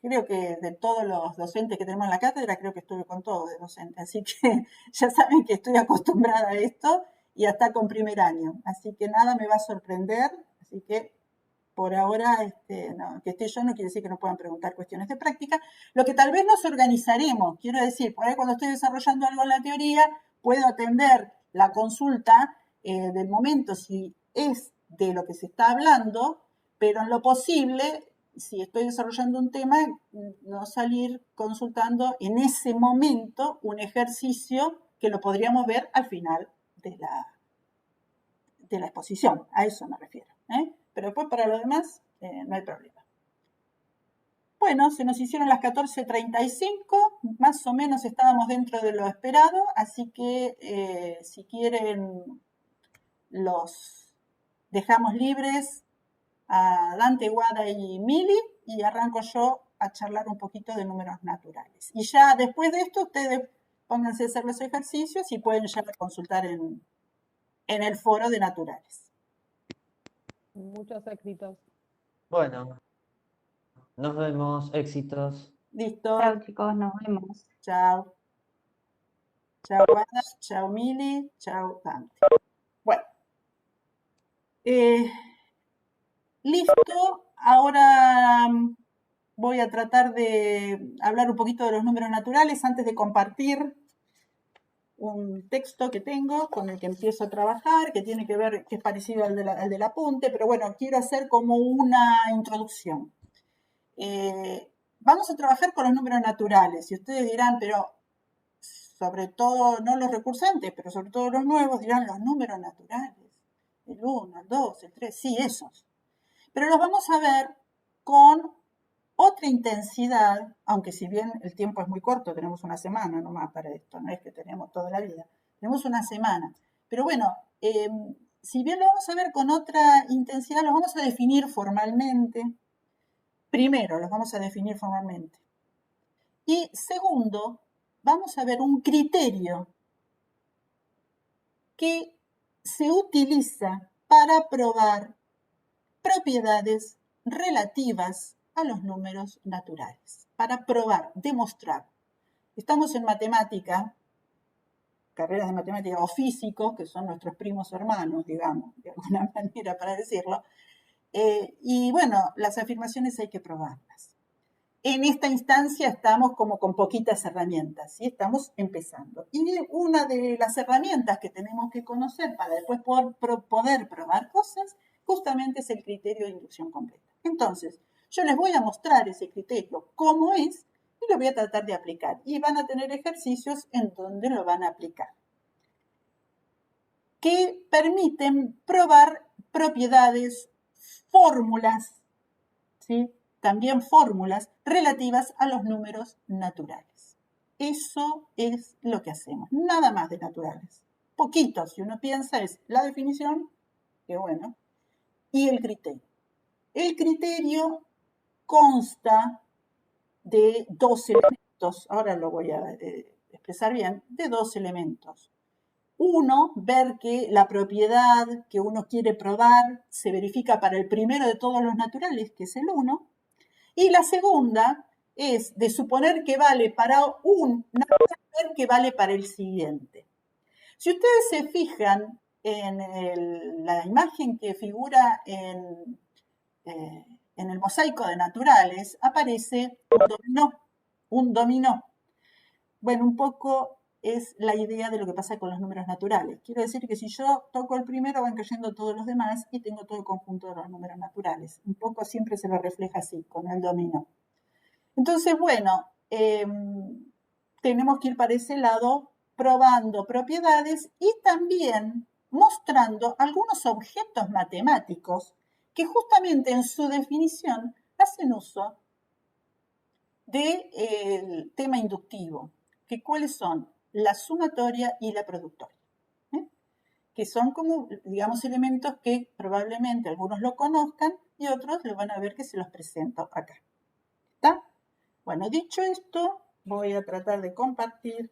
creo que de todos los docentes que tenemos en la cátedra, creo que estuve con todos de docente. Así que ya saben que estoy acostumbrada a esto y hasta con primer año. Así que nada me va a sorprender. Así que por ahora, no, que esté yo no quiere decir que no puedan preguntar cuestiones de práctica. Lo que tal vez nos organizaremos, quiero decir, por ahí cuando estoy desarrollando algo en la teoría, puedo atender la consulta del momento si es de lo que se está hablando, pero en lo posible, si estoy desarrollando un tema, no salir consultando en ese momento un ejercicio que lo podríamos ver al final de la exposición. A eso me refiero. Pero después para lo demás no hay problema. Bueno, se nos hicieron las 14:35, más o menos estábamos dentro de lo esperado, así que si quieren los dejamos libres a Dante, Guada y Mili y arranco yo a charlar un poquito de números naturales. Y ya después de esto ustedes pónganse a hacer los ejercicios y pueden ya consultar en el foro de naturales. Muchos éxitos. Bueno, nos vemos, éxitos. Listo. Chao, chicos, nos vemos. Chao. Chao, Guada. Chao, Mili. Chao, Dante. Bueno. Listo. Ahora voy a tratar de hablar un poquito de los números naturales antes de compartir un texto que tengo con el que empiezo a trabajar, que tiene que ver, que es parecido al del apunte, pero bueno, quiero hacer como una introducción. Vamos a trabajar con los números naturales y ustedes dirán, pero sobre todo, no los recursantes, pero sobre todo los nuevos dirán los números naturales, el 1, el 2, el 3, sí, esos. Pero los vamos a ver con otra intensidad, aunque si bien el tiempo es muy corto, tenemos una semana nomás para esto, no es que tenemos toda la vida, tenemos una semana. Pero bueno, si bien lo vamos a ver con otra intensidad, los vamos a definir formalmente. Primero, los vamos a definir formalmente. Y segundo, vamos a ver un criterio que se utiliza para probar propiedades relativas a los números naturales, para probar, demostrar. Estamos en matemática, carreras de matemática o físicos, que son nuestros primos hermanos, digamos, de alguna manera para decirlo, y bueno, las afirmaciones hay que probarlas. En esta instancia estamos como con poquitas herramientas, ¿sí? Estamos empezando. Y una de las herramientas que tenemos que conocer para después poder probar cosas, justamente es el criterio de inducción completa. Entonces, yo les voy a mostrar ese criterio cómo es y lo voy a tratar de aplicar. Y van a tener ejercicios en donde lo van a aplicar, que permiten probar propiedades, fórmulas, ¿sí? También fórmulas relativas a los números naturales. Eso es lo que hacemos, nada más de naturales. Poquito, si uno piensa, es la definición, que bueno, y el criterio. El criterio consta de 2 elementos, ahora lo voy a expresar bien, de 2 elementos. Uno, ver que la propiedad que uno quiere probar se verifica para el primero de todos los naturales, que es el 1, y la segunda es de suponer que vale para un natural, que vale para el siguiente. Si ustedes se fijan en la imagen que figura en el mosaico de naturales, aparece un dominó. Bueno, un poco es la idea de lo que pasa con los números naturales. Quiero decir que si yo toco el primero, van cayendo todos los demás y tengo todo el conjunto de los números naturales. Un poco siempre se lo refleja así, con el dominó. Entonces, bueno, tenemos que ir para ese lado probando propiedades y también mostrando algunos objetos matemáticos que justamente en su definición hacen uso del tema inductivo, que cuáles son la sumatoria y la productoria, que son como, digamos, elementos que probablemente algunos lo conozcan y otros lo van a ver que se los presento acá. ¿Está? Bueno, dicho esto, voy a tratar de compartir.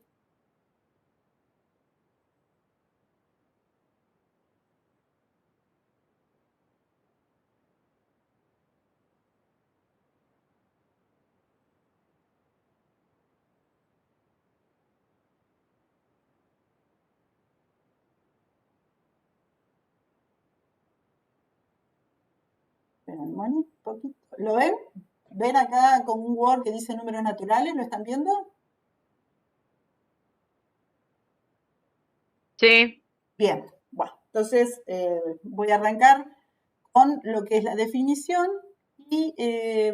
Esperen un poquito. ¿Lo ven? ¿Ven acá con un Word que dice números naturales? ¿Lo están viendo? Sí. Bien, bueno, entonces voy a arrancar con lo que es la definición y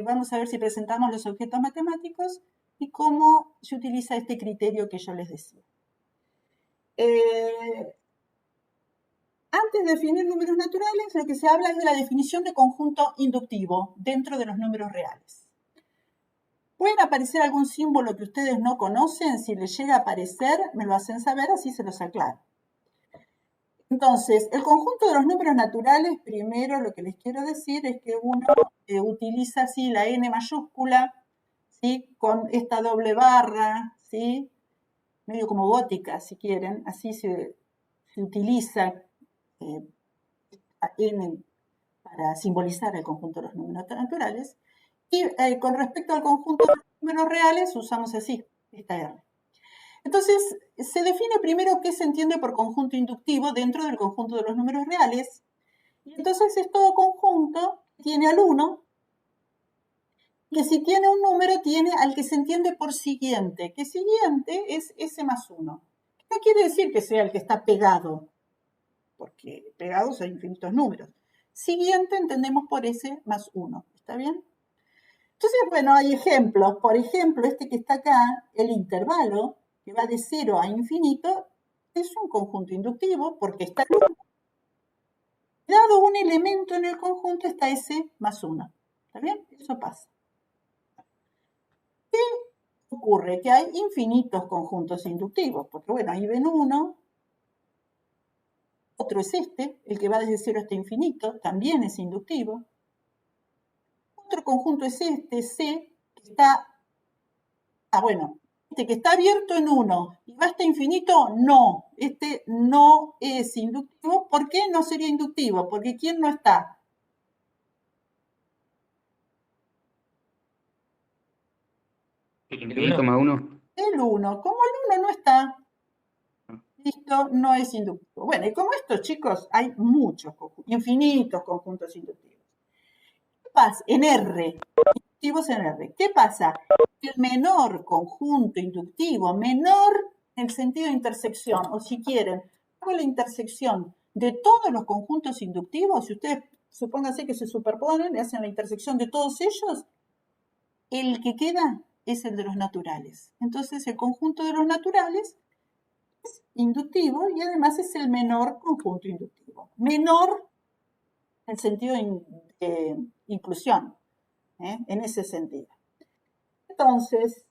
vamos a ver si presentamos los objetos matemáticos y cómo se utiliza este criterio que yo les decía. Antes de definir números naturales, lo que se habla es de la definición de conjunto inductivo dentro de los números reales. ¿Pueden aparecer algún símbolo que ustedes no conocen? Si les llega a aparecer, me lo hacen saber, así se los aclaro. Entonces, el conjunto de los números naturales, primero lo que les quiero decir es que uno utiliza así la n mayúscula, ¿sí? Con esta doble barra, ¿sí? Medio como gótica, si quieren, así se utiliza n para simbolizar el conjunto de los números naturales. Y con respecto al conjunto de los números reales, usamos así, esta R. Entonces, se define primero qué se entiende por conjunto inductivo dentro del conjunto de los números reales. Y entonces es todo conjunto que tiene al 1, que si tiene un número tiene al que se entiende por siguiente, que siguiente es S más 1. No quiere decir que sea el que está pegado, porque pegados hay infinitos números. Siguiente entendemos por S más 1, ¿está bien? Entonces, bueno, hay ejemplos. Por ejemplo, este que está acá, el intervalo, que va de 0 a infinito, es un conjunto inductivo porque está dado un elemento en el conjunto, está S más 1. ¿Está bien? Eso pasa. ¿Qué ocurre? Que hay infinitos conjuntos inductivos, porque bueno, ahí ven uno, otro es este, el que va desde 0 hasta infinito, también es inductivo. Otro conjunto es este, C, que está, bueno, este que está abierto en 1 y va hasta infinito, no. Este no es inductivo. ¿Por qué no sería inductivo? Porque ¿quién no está? El infinito más 1. El 1. Como el 1 no está, listo, no es inductivo. Bueno, y como esto, chicos, hay muchos infinitos conjuntos inductivos. ¿Qué pasa? En R, inductivos en R. ¿Qué pasa? El menor conjunto inductivo, menor en el sentido de intersección, o si quieren, hago la intersección de todos los conjuntos inductivos, si ustedes supónganse que se superponen y hacen la intersección de todos ellos, el que queda es el de los naturales. Entonces, el conjunto de los naturales es inductivo y además es el menor conjunto inductivo. Menor en el sentido de inclusión, en ese sentido. Entonces,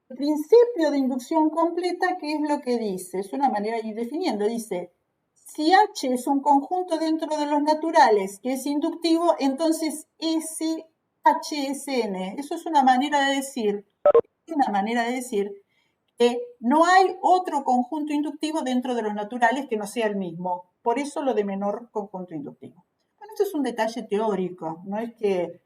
el principio de inducción completa, ¿qué es lo que dice? Es una manera de ir definiendo. Dice, si H es un conjunto dentro de los naturales que es inductivo, entonces SH es N. Eso es una manera de decir que no hay otro conjunto inductivo dentro de los naturales que no sea el mismo. Por eso lo de menor conjunto inductivo. Bueno, esto es un detalle teórico, no es que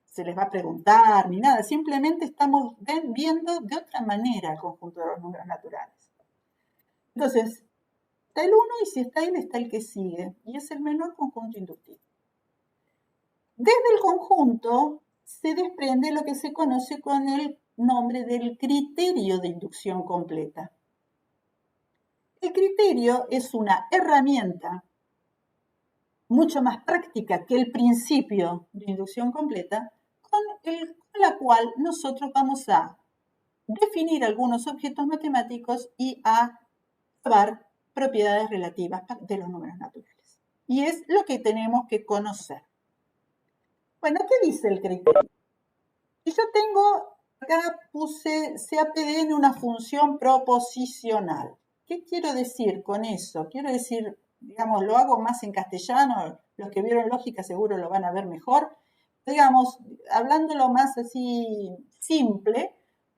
se les va a preguntar ni nada, simplemente estamos viendo de otra manera el conjunto de los números naturales. Entonces, está el 1 y si está él, está el que sigue, y es el menor conjunto inductivo. Desde el conjunto se desprende lo que se conoce con el nombre del criterio de inducción completa. El criterio es una herramienta mucho más práctica que el principio de inducción completa, con la cual nosotros vamos a definir algunos objetos matemáticos y a probar propiedades relativas de los números naturales. Y es lo que tenemos que conocer. Bueno, ¿qué dice el criterio? Y yo tengo, acá puse CAPD en una función proposicional. ¿Qué quiero decir con eso? Quiero decir, digamos, lo hago más en castellano, los que vieron lógica seguro lo van a ver mejor. Digamos, hablándolo más así simple,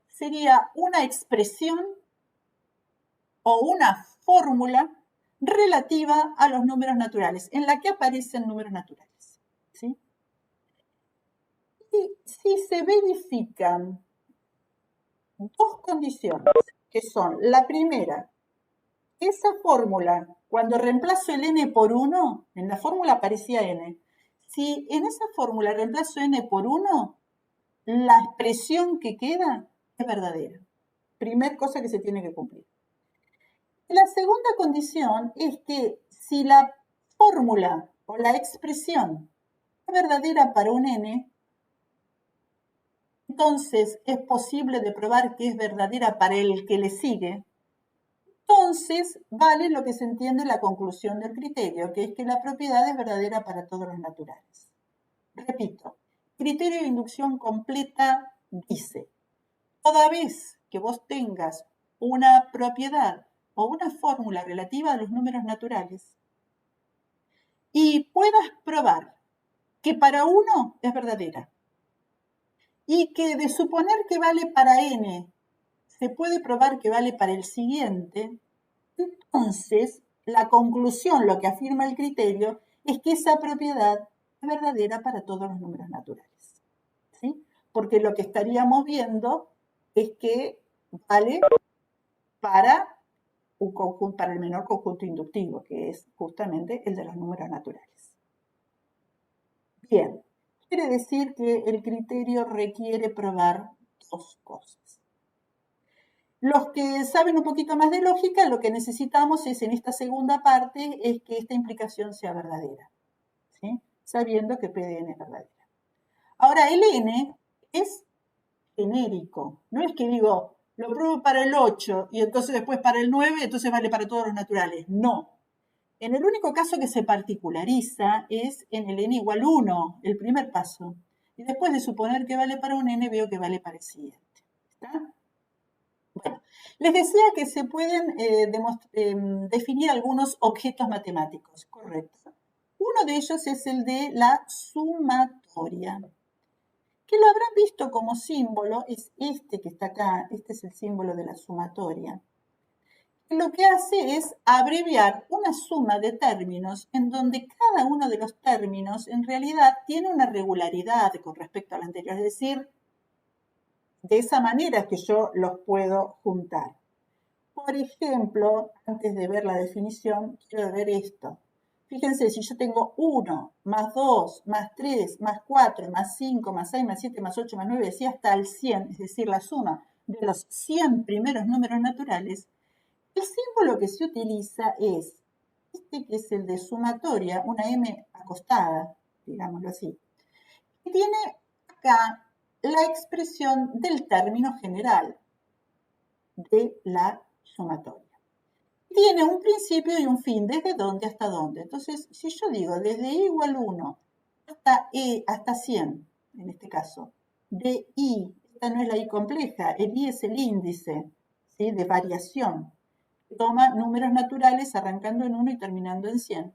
sería una expresión o una fórmula relativa a los números naturales, en la que aparecen números naturales. ¿Sí? Y si se verifican dos condiciones, que son la primera, esa fórmula, cuando reemplazo el n por 1, en la fórmula aparecía n, si en esa fórmula reemplazo n por 1, la expresión que queda es verdadera. Primer cosa que se tiene que cumplir. La segunda condición es que si la fórmula o la expresión es verdadera para un n, entonces es posible de probar que es verdadera para el que le sigue. Entonces vale lo que se entiende la conclusión del criterio, que es que la propiedad es verdadera para todos los naturales. Repito, criterio de inducción completa dice, toda vez que vos tengas una propiedad o una fórmula relativa a los números naturales y puedas probar que para uno es verdadera y que de suponer que vale para n se puede probar que vale para el siguiente, entonces la conclusión, lo que afirma el criterio, es que esa propiedad es verdadera para todos los números naturales. ¿Sí? Porque lo que estaríamos viendo es que vale para un conjunto, para el menor conjunto inductivo, que es justamente el de los números naturales. Bien, quiere decir que el criterio requiere probar dos cosas. Los que saben un poquito más de lógica, lo que necesitamos es en esta segunda parte es que esta implicación sea verdadera, ¿sí? Sabiendo que PDN es verdadera. Ahora, el n es genérico, no es que digo, lo pruebo para el 8 y entonces después para el 9, entonces vale para todos los naturales. No. En el único caso que se particulariza es en el n igual 1, el primer paso. Y después de suponer que vale para un n, veo que vale para el siguiente. ¿Está? Bueno, les decía que se pueden definir algunos objetos matemáticos, correcto. Uno de ellos es el de la sumatoria, que lo habrán visto como símbolo, es este que está acá, este es el símbolo de la sumatoria. Lo que hace es abreviar una suma de términos en donde cada uno de los términos en realidad tiene una regularidad con respecto al anterior, es decir, de esa manera es que yo los puedo juntar. Por ejemplo, antes de ver la definición, quiero ver esto. Fíjense, si yo tengo 1, más 2, más 3, más 4, más 5, más 6, más 7, más 8, más 9, así hasta el 100, es decir, la suma de los 100 primeros números naturales, el símbolo que se utiliza es este que es el de sumatoria, una M acostada, digámoslo así, que tiene acá la expresión del término general de la sumatoria. Tiene un principio y un fin, ¿desde dónde hasta dónde? Entonces, si yo digo desde i igual 1 hasta 100, en este caso, de i, esta no es la i compleja, el i es el índice, ¿sí?, de variación, que toma números naturales arrancando en 1 y terminando en 100. De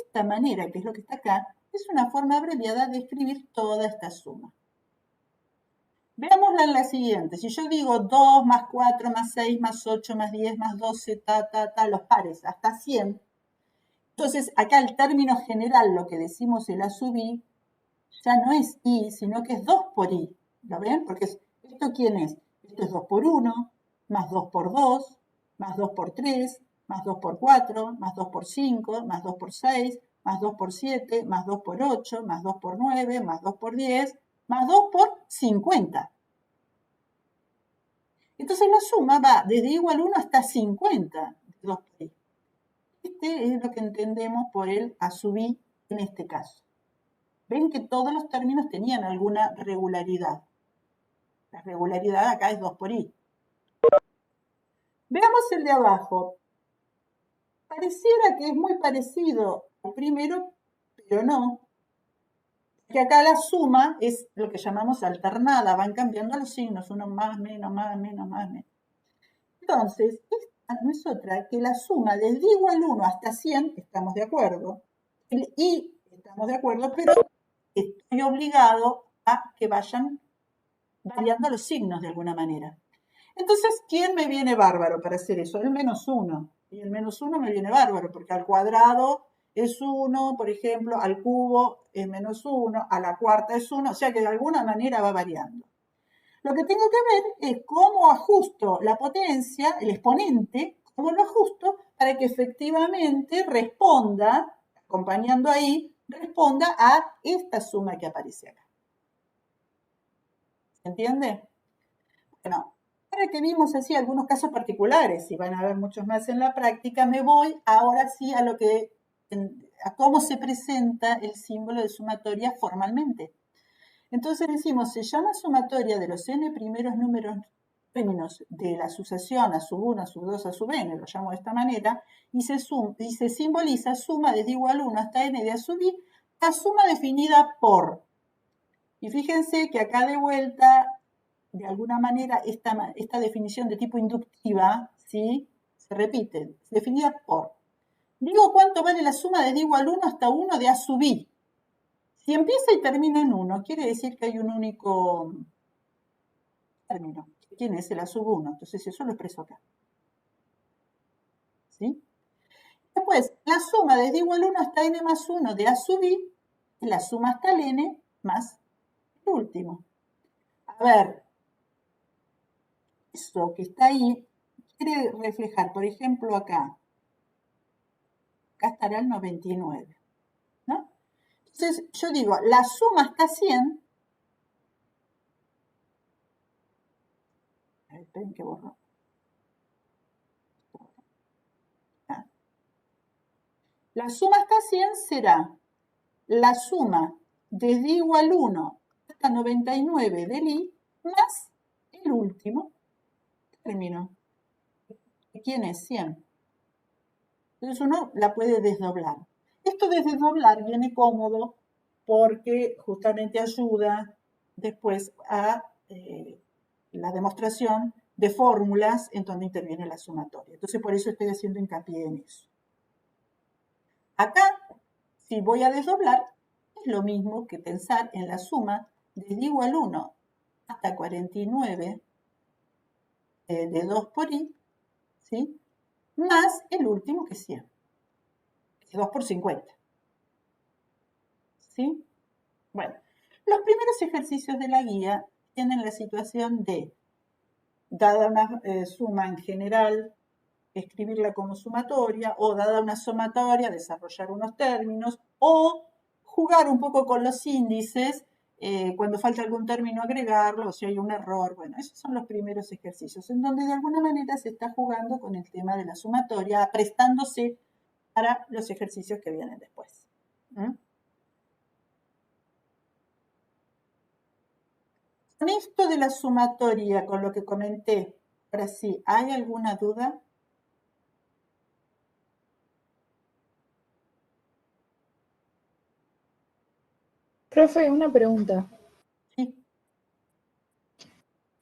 esta manera, que es lo que está acá, es una forma abreviada de escribir toda esta suma. Veámosla en la siguiente. Si yo digo 2 más 4 más 6 más 8 más 10 más 12, los pares, hasta 100. Entonces, acá el término general, lo que decimos el a sub i, ya no es i, sino que es 2 por i. ¿Lo ven? Porque ¿esto quién es? Esto es 2 por 1, más 2 por 2, más 2 por 3, más 2 por 4, más 2 por 5, más 2 por 6, más 2 por 7, más 2 por 8, más 2 por 9, más 2 por 10, más 2 por 50. Entonces la suma va desde i igual 1 hasta 50. Este es lo que entendemos por el a sub i en este caso. Ven que todos los términos tenían alguna regularidad. La regularidad acá es 2 por i. Veamos el de abajo. Pareciera que es muy parecido al primero, pero no. Que acá la suma es lo que llamamos alternada, van cambiando los signos, uno más, menos, más, menos, más, menos. Entonces, esta no es otra que la suma desde igual 1 hasta 100, estamos de acuerdo, y estamos de acuerdo, pero estoy obligado a que vayan variando los signos de alguna manera. Entonces, ¿quién me viene bárbaro para hacer eso? El menos 1. Y el menos 1 me viene bárbaro, porque al cuadrado es 1, por ejemplo, al cubo es menos 1, a la cuarta es 1, o sea que de alguna manera va variando. Lo que tengo que ver es cómo ajusto la potencia, el exponente, cómo lo ajusto para que efectivamente responda, acompañando ahí, responda a esta suma que aparece acá. ¿Se entiende? Bueno, ahora que vimos así algunos casos particulares, y van a haber muchos más en la práctica, me voy ahora sí a cómo se presenta el símbolo de sumatoria formalmente. Entonces decimos, se llama sumatoria de los n primeros números términos de la sucesión a sub 1, a sub 2, a sub n, lo llamo de esta manera, y se simboliza suma desde igual 1 hasta n de a sub i, la suma definida por. Y fíjense que acá de vuelta, de alguna manera, esta definición de tipo inductiva, ¿sí? Se repite, definida por. Digo cuánto vale la suma desde igual 1 hasta 1 de a sub i. Si empieza y termina en 1, quiere decir que hay un único término. ¿Quién es? El a sub 1. Entonces eso lo expreso acá. ¿Sí? Después, la suma desde igual 1 hasta n más 1 de a sub i es la suma hasta el n más el último. A ver, eso que está ahí quiere reflejar, por ejemplo, acá estará el 99, ¿no? Entonces, yo digo, la suma hasta 100, a ver, esperen que borro. La suma hasta 100 será la suma desde igual 1 hasta 99 del i más el último término. ¿Quién es? 100. Entonces uno la puede desdoblar. Esto de desdoblar viene cómodo porque justamente ayuda después a la demostración de fórmulas en donde interviene la sumatoria. Entonces por eso estoy haciendo hincapié en eso. Acá, si voy a desdoblar, es lo mismo que pensar en la suma desde igual 1 hasta 49 de 2 por i, ¿sí? Más el último que es 100, que es 2 por 50. ¿Sí? Bueno, los primeros ejercicios de la guía tienen la situación de, dada una suma en general, escribirla como sumatoria, o dada una sumatoria, desarrollar unos términos, o jugar un poco con los índices, cuando falta algún término agregarlo, o si hay un error. Bueno, esos son los primeros ejercicios, en donde de alguna manera se está jugando con el tema de la sumatoria, prestándose para los ejercicios que vienen después. Con esto de la sumatoria, con lo que comenté, ahora sí, ¿hay alguna duda? Profe, una pregunta. Sí.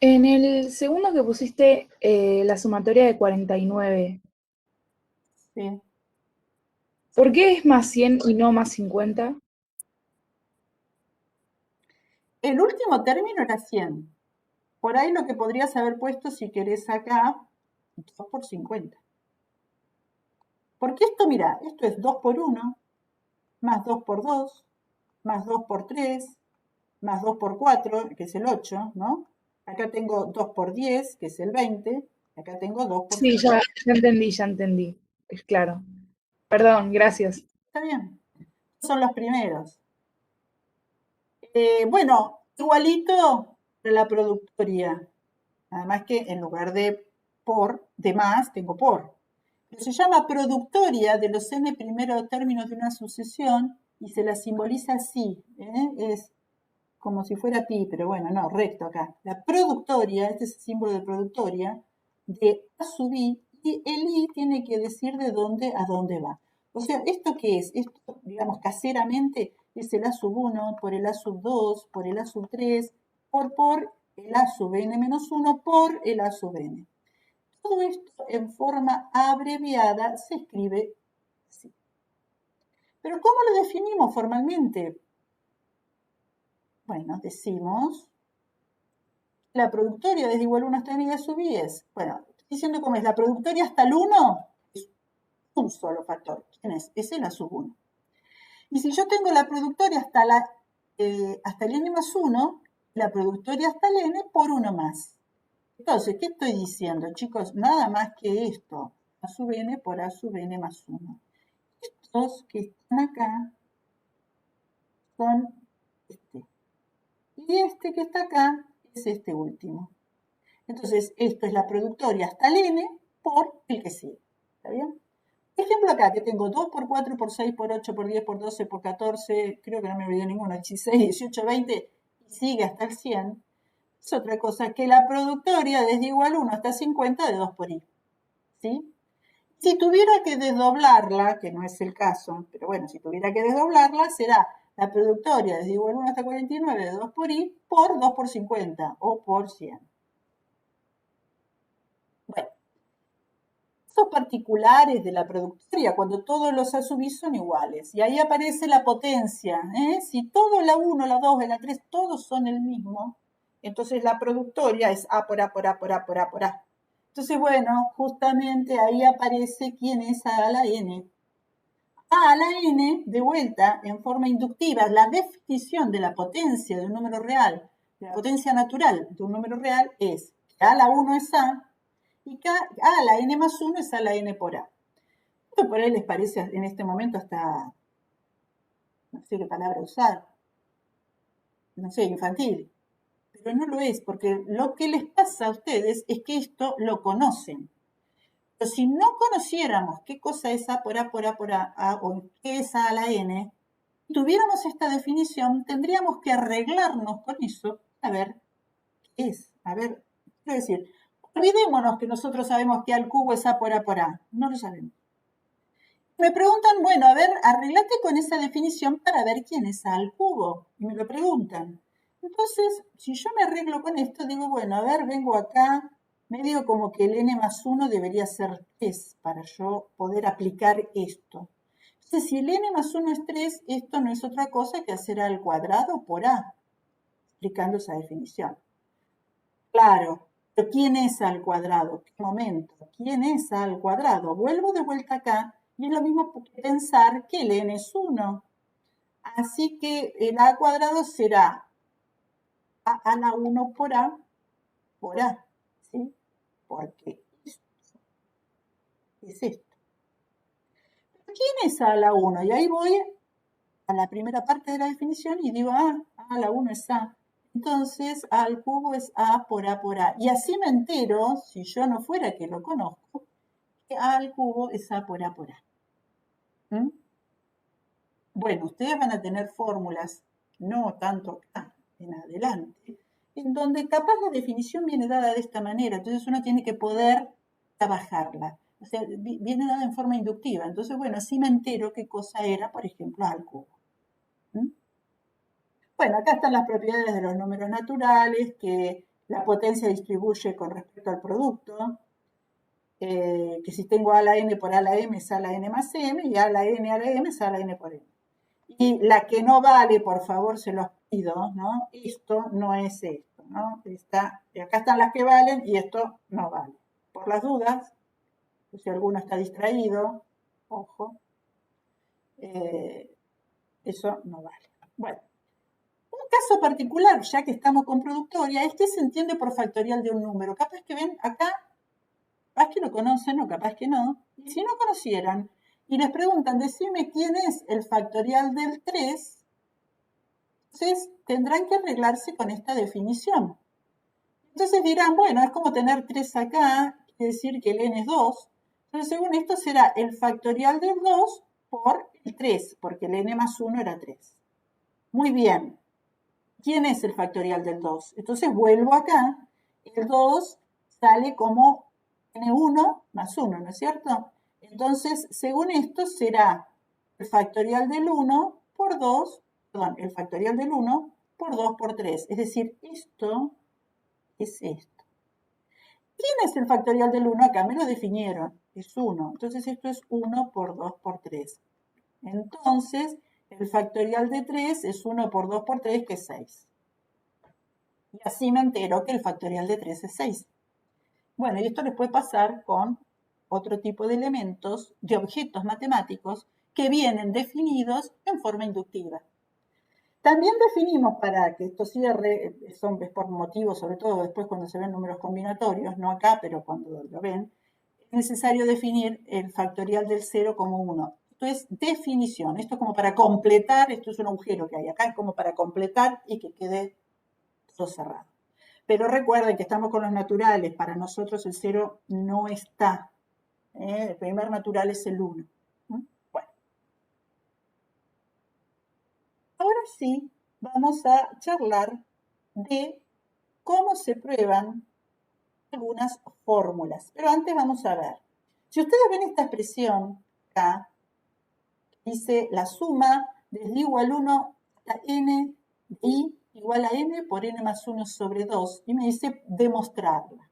En el segundo que pusiste la sumatoria de 49, Sí. ¿por qué es más 100 y no más 50? El último término era 100. Por ahí lo que podrías haber puesto, si querés acá, 2 por 50. Porque esto, mira, esto es 2 por 1, más 2 por 2, más 2 por 3, más 2 por 4, que es el 8, ¿no? Acá tengo 2 por 10, que es el 20. Acá tengo 2 por... Sí, ya entendí. Es claro. Perdón, gracias. Está bien. Son los primeros. Bueno, igualito la productoria. Nada más que en lugar de por, de más, tengo por. Pero se llama productoria de los n primeros términos de una sucesión y se la simboliza así. Es como si fuera pi, pero bueno, no, recto acá. La productoria, este es el símbolo de productoria, de a sub i, y el i tiene que decir de dónde a dónde va. O sea, ¿esto qué es? Esto, digamos, caseramente es el A sub 1 por el A sub 2 por el A sub 3 por el A sub n menos 1 por el A sub n. Todo esto en forma abreviada se escribe así. ¿Pero cómo lo definimos formalmente? Bueno, decimos la productoria desde igual 1 hasta n sub i es, bueno, estoy diciendo cómo es, la productoria hasta el 1 es un solo factor. ¿Quién es? Es el A sub 1. Y si yo tengo la productoria hasta el n más 1, la productoria hasta el n por 1 más. Entonces, ¿qué estoy diciendo, chicos? Nada más que esto, A sub n por A sub n más 1. Estos que están acá son este. Y este que está acá es este último. Entonces, esto es la productoria hasta el n por el que sigue. ¿Está bien? Por ejemplo, acá que tengo 2 por 4 por 6 por 8 por 10 por 12 por 14, creo que no me olvidé ninguno, 16, 18, 20 y sigue hasta el 100. Es otra cosa que la productoria desde igual 1 hasta 50 de 2 por i. ¿Sí? Si tuviera que desdoblarla, que no es el caso, pero bueno, si tuviera que desdoblarla, será la productoria desde igual 1 hasta 49 de 2 por i por 2 por 50 o por 100. Bueno, esos particulares de la productoria, cuando todos los A sub i son iguales, y ahí aparece la potencia. Si todo la 1, la 2 y la 3, todos son el mismo, entonces la productoria es A por A por A por A por A por A. Entonces, bueno, justamente ahí aparece quién es A a la n. A a la n, de vuelta, en forma inductiva, la definición de la potencia de un número real, de la potencia natural de un número real es que A a la 1 es A, y que A a la n más 1 es A a la n por A. Esto por ahí les parece en este momento hasta, no sé qué palabra usar, no sé, infantil. Pero no lo es, porque lo que les pasa a ustedes es que esto lo conocen. Pero si no conociéramos qué cosa es A por A por A por A, o qué es A a la n, si tuviéramos esta definición, tendríamos que arreglarnos con eso a ver qué es. A ver, quiero decir, olvidémonos que nosotros sabemos que A al cubo es A por A por A. No lo sabemos. Me preguntan, bueno, a ver, arreglate con esa definición para ver quién es A al cubo. Y me lo preguntan. Entonces, si yo me arreglo con esto, digo, bueno, a ver, vengo acá, medio como que el n más 1 debería ser 3 para yo poder aplicar esto. Entonces, si el n más 1 es 3, esto no es otra cosa que hacer A al cuadrado por A, explicando esa definición. Claro, pero ¿quién es A al cuadrado? ¿Qué momento? ¿Quién es A al cuadrado? Vuelvo de vuelta acá y es lo mismo que pensar que el n es 1. Así que el A al cuadrado será A a la 1 por A, ¿sí? Porque esto es esto. ¿Quién es A a la 1? Y ahí voy a la primera parte de la definición y digo, A a la 1 es A. Entonces, A al cubo es A por A por A. Y así me entero, si yo no fuera que lo conozco, que A al cubo es A por A por A. ¿Mm? Bueno, ustedes van a tener fórmulas, no tanto acá en adelante, en donde capaz la definición viene dada de esta manera, entonces uno tiene que poder trabajarla. O sea, viene dada en forma inductiva. Entonces, bueno, así me entero qué cosa era, por ejemplo, A al cubo. ¿Mm? Bueno, acá están las propiedades de los números naturales, que la potencia distribuye con respecto al producto, que si tengo A a la n por A a la m es A a la n más m, y A a la n a la m es A a la n por m. Y la que no vale, por favor, se los pido, ¿no? Esto no es esto, ¿no? Acá están las que valen y esto no vale. Por las dudas, si alguno está distraído, ojo, eso no vale. Bueno, un caso particular, ya que estamos con productoria, es que se entiende por factorial de un número. Capaz que ven acá, capaz que lo conocen o capaz que no. Y si no conocieran y les preguntan, decime quién es el factorial del 3, entonces tendrán que arreglarse con esta definición. Entonces dirán, bueno, es como tener 3 acá, quiere decir que el n es 2. Entonces, según esto será el factorial del 2 por el 3, porque el n más 1 era 3. Muy bien. ¿Quién es el factorial del 2? Entonces vuelvo acá. El 2 sale como n1 más 1, ¿no es cierto? Entonces, según esto, será el factorial del 1 por 2 perdón, el factorial del 1 por 2 por 3. Es decir, esto es esto. ¿Quién es el factorial del 1? Acá me lo definieron, es 1. Entonces esto es 1 por 2 por 3. Entonces, el factorial de 3 es 1 por 2 por 3, que es 6. Y así me entero que el factorial de 3 es 6. Bueno, y esto les puede pasar con otro tipo de elementos, de objetos matemáticos, que vienen definidos en forma inductiva. También definimos, para que esto cierre, es por motivos, sobre todo después cuando se ven números combinatorios, no acá, pero cuando lo ven, es necesario definir el factorial del 0 como 1. Esto es definición, esto es como para completar, esto es un agujero que hay acá, es como para completar y que quede todo cerrado. Pero recuerden que estamos con los naturales, para nosotros el 0 no está. El primer natural es el 1. Bueno. Ahora sí, vamos a charlar de cómo se prueban algunas fórmulas. Pero antes vamos a ver. Si ustedes ven esta expresión acá, dice la suma desde igual 1 hasta n de i igual a n por n más 1 sobre 2. Y me dice demostrarla.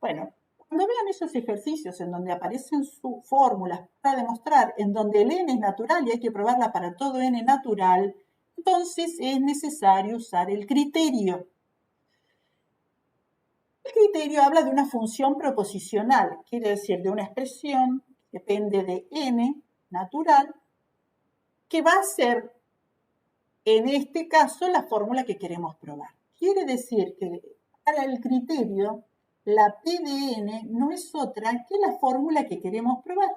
Bueno, cuando vean esos ejercicios en donde aparecen sus fórmulas para demostrar, en donde el n es natural y hay que probarla para todo n natural, entonces es necesario usar el criterio. El criterio habla de una función proposicional, quiere decir de una expresión que depende de n natural, que va a ser, en este caso, la fórmula que queremos probar. Quiere decir que para el criterio, la P de n no es otra que la fórmula que queremos probar.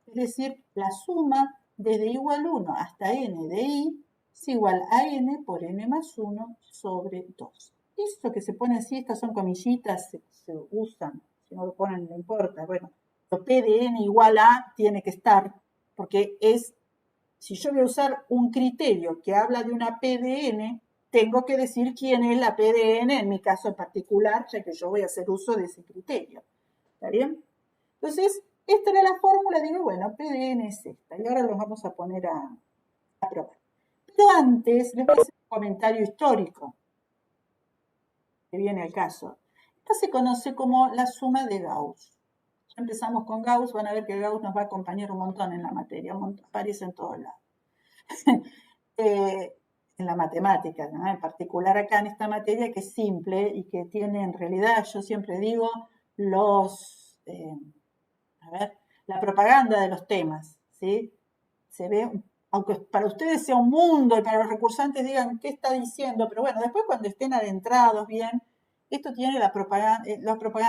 Es decir, la suma desde igual 1 hasta n de i es igual a n por n más 1 sobre 2. Esto que se pone así, estas son comillitas, se usan, si no lo ponen no importa. Bueno, lo P de n igual a tiene que estar, porque es, si yo voy a usar un criterio que habla de una P de n, tengo que decir quién es la P de n, en mi caso en particular, ya que yo voy a hacer uso de ese criterio. ¿Está bien? Entonces, esta era la fórmula, digo, bueno, P de n es esta, y ahora los vamos a poner a probar. Pero antes les voy a hacer un comentario histórico, que viene al caso. Esta se conoce como la suma de Gauss. Ya empezamos con Gauss, van a ver que Gauss nos va a acompañar un montón en la materia, aparece en todos lados. En la matemática, ¿no? En particular acá en esta materia que es simple y que tiene en realidad, yo siempre digo, la propaganda de los temas, ¿sí? Se ve, aunque para ustedes sea un mundo y para los recursantes digan, ¿qué está diciendo? Pero bueno, después cuando estén adentrados bien, esto tiene la propaganda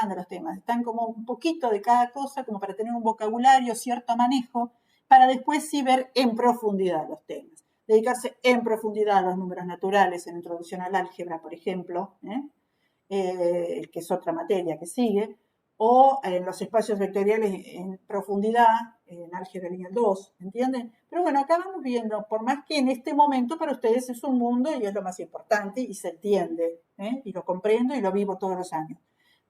de los temas. Están como un poquito de cada cosa, como para tener un vocabulario, cierto manejo, para después sí ver en profundidad los temas. Dedicarse en profundidad a los números naturales, en introducción al álgebra, por ejemplo, que es otra materia que sigue, o en los espacios vectoriales en profundidad, en álgebra lineal 2, ¿entienden? Pero bueno, acá vamos viendo, por más que en este momento para ustedes es un mundo y es lo más importante y se entiende, y lo comprendo y lo vivo todos los años.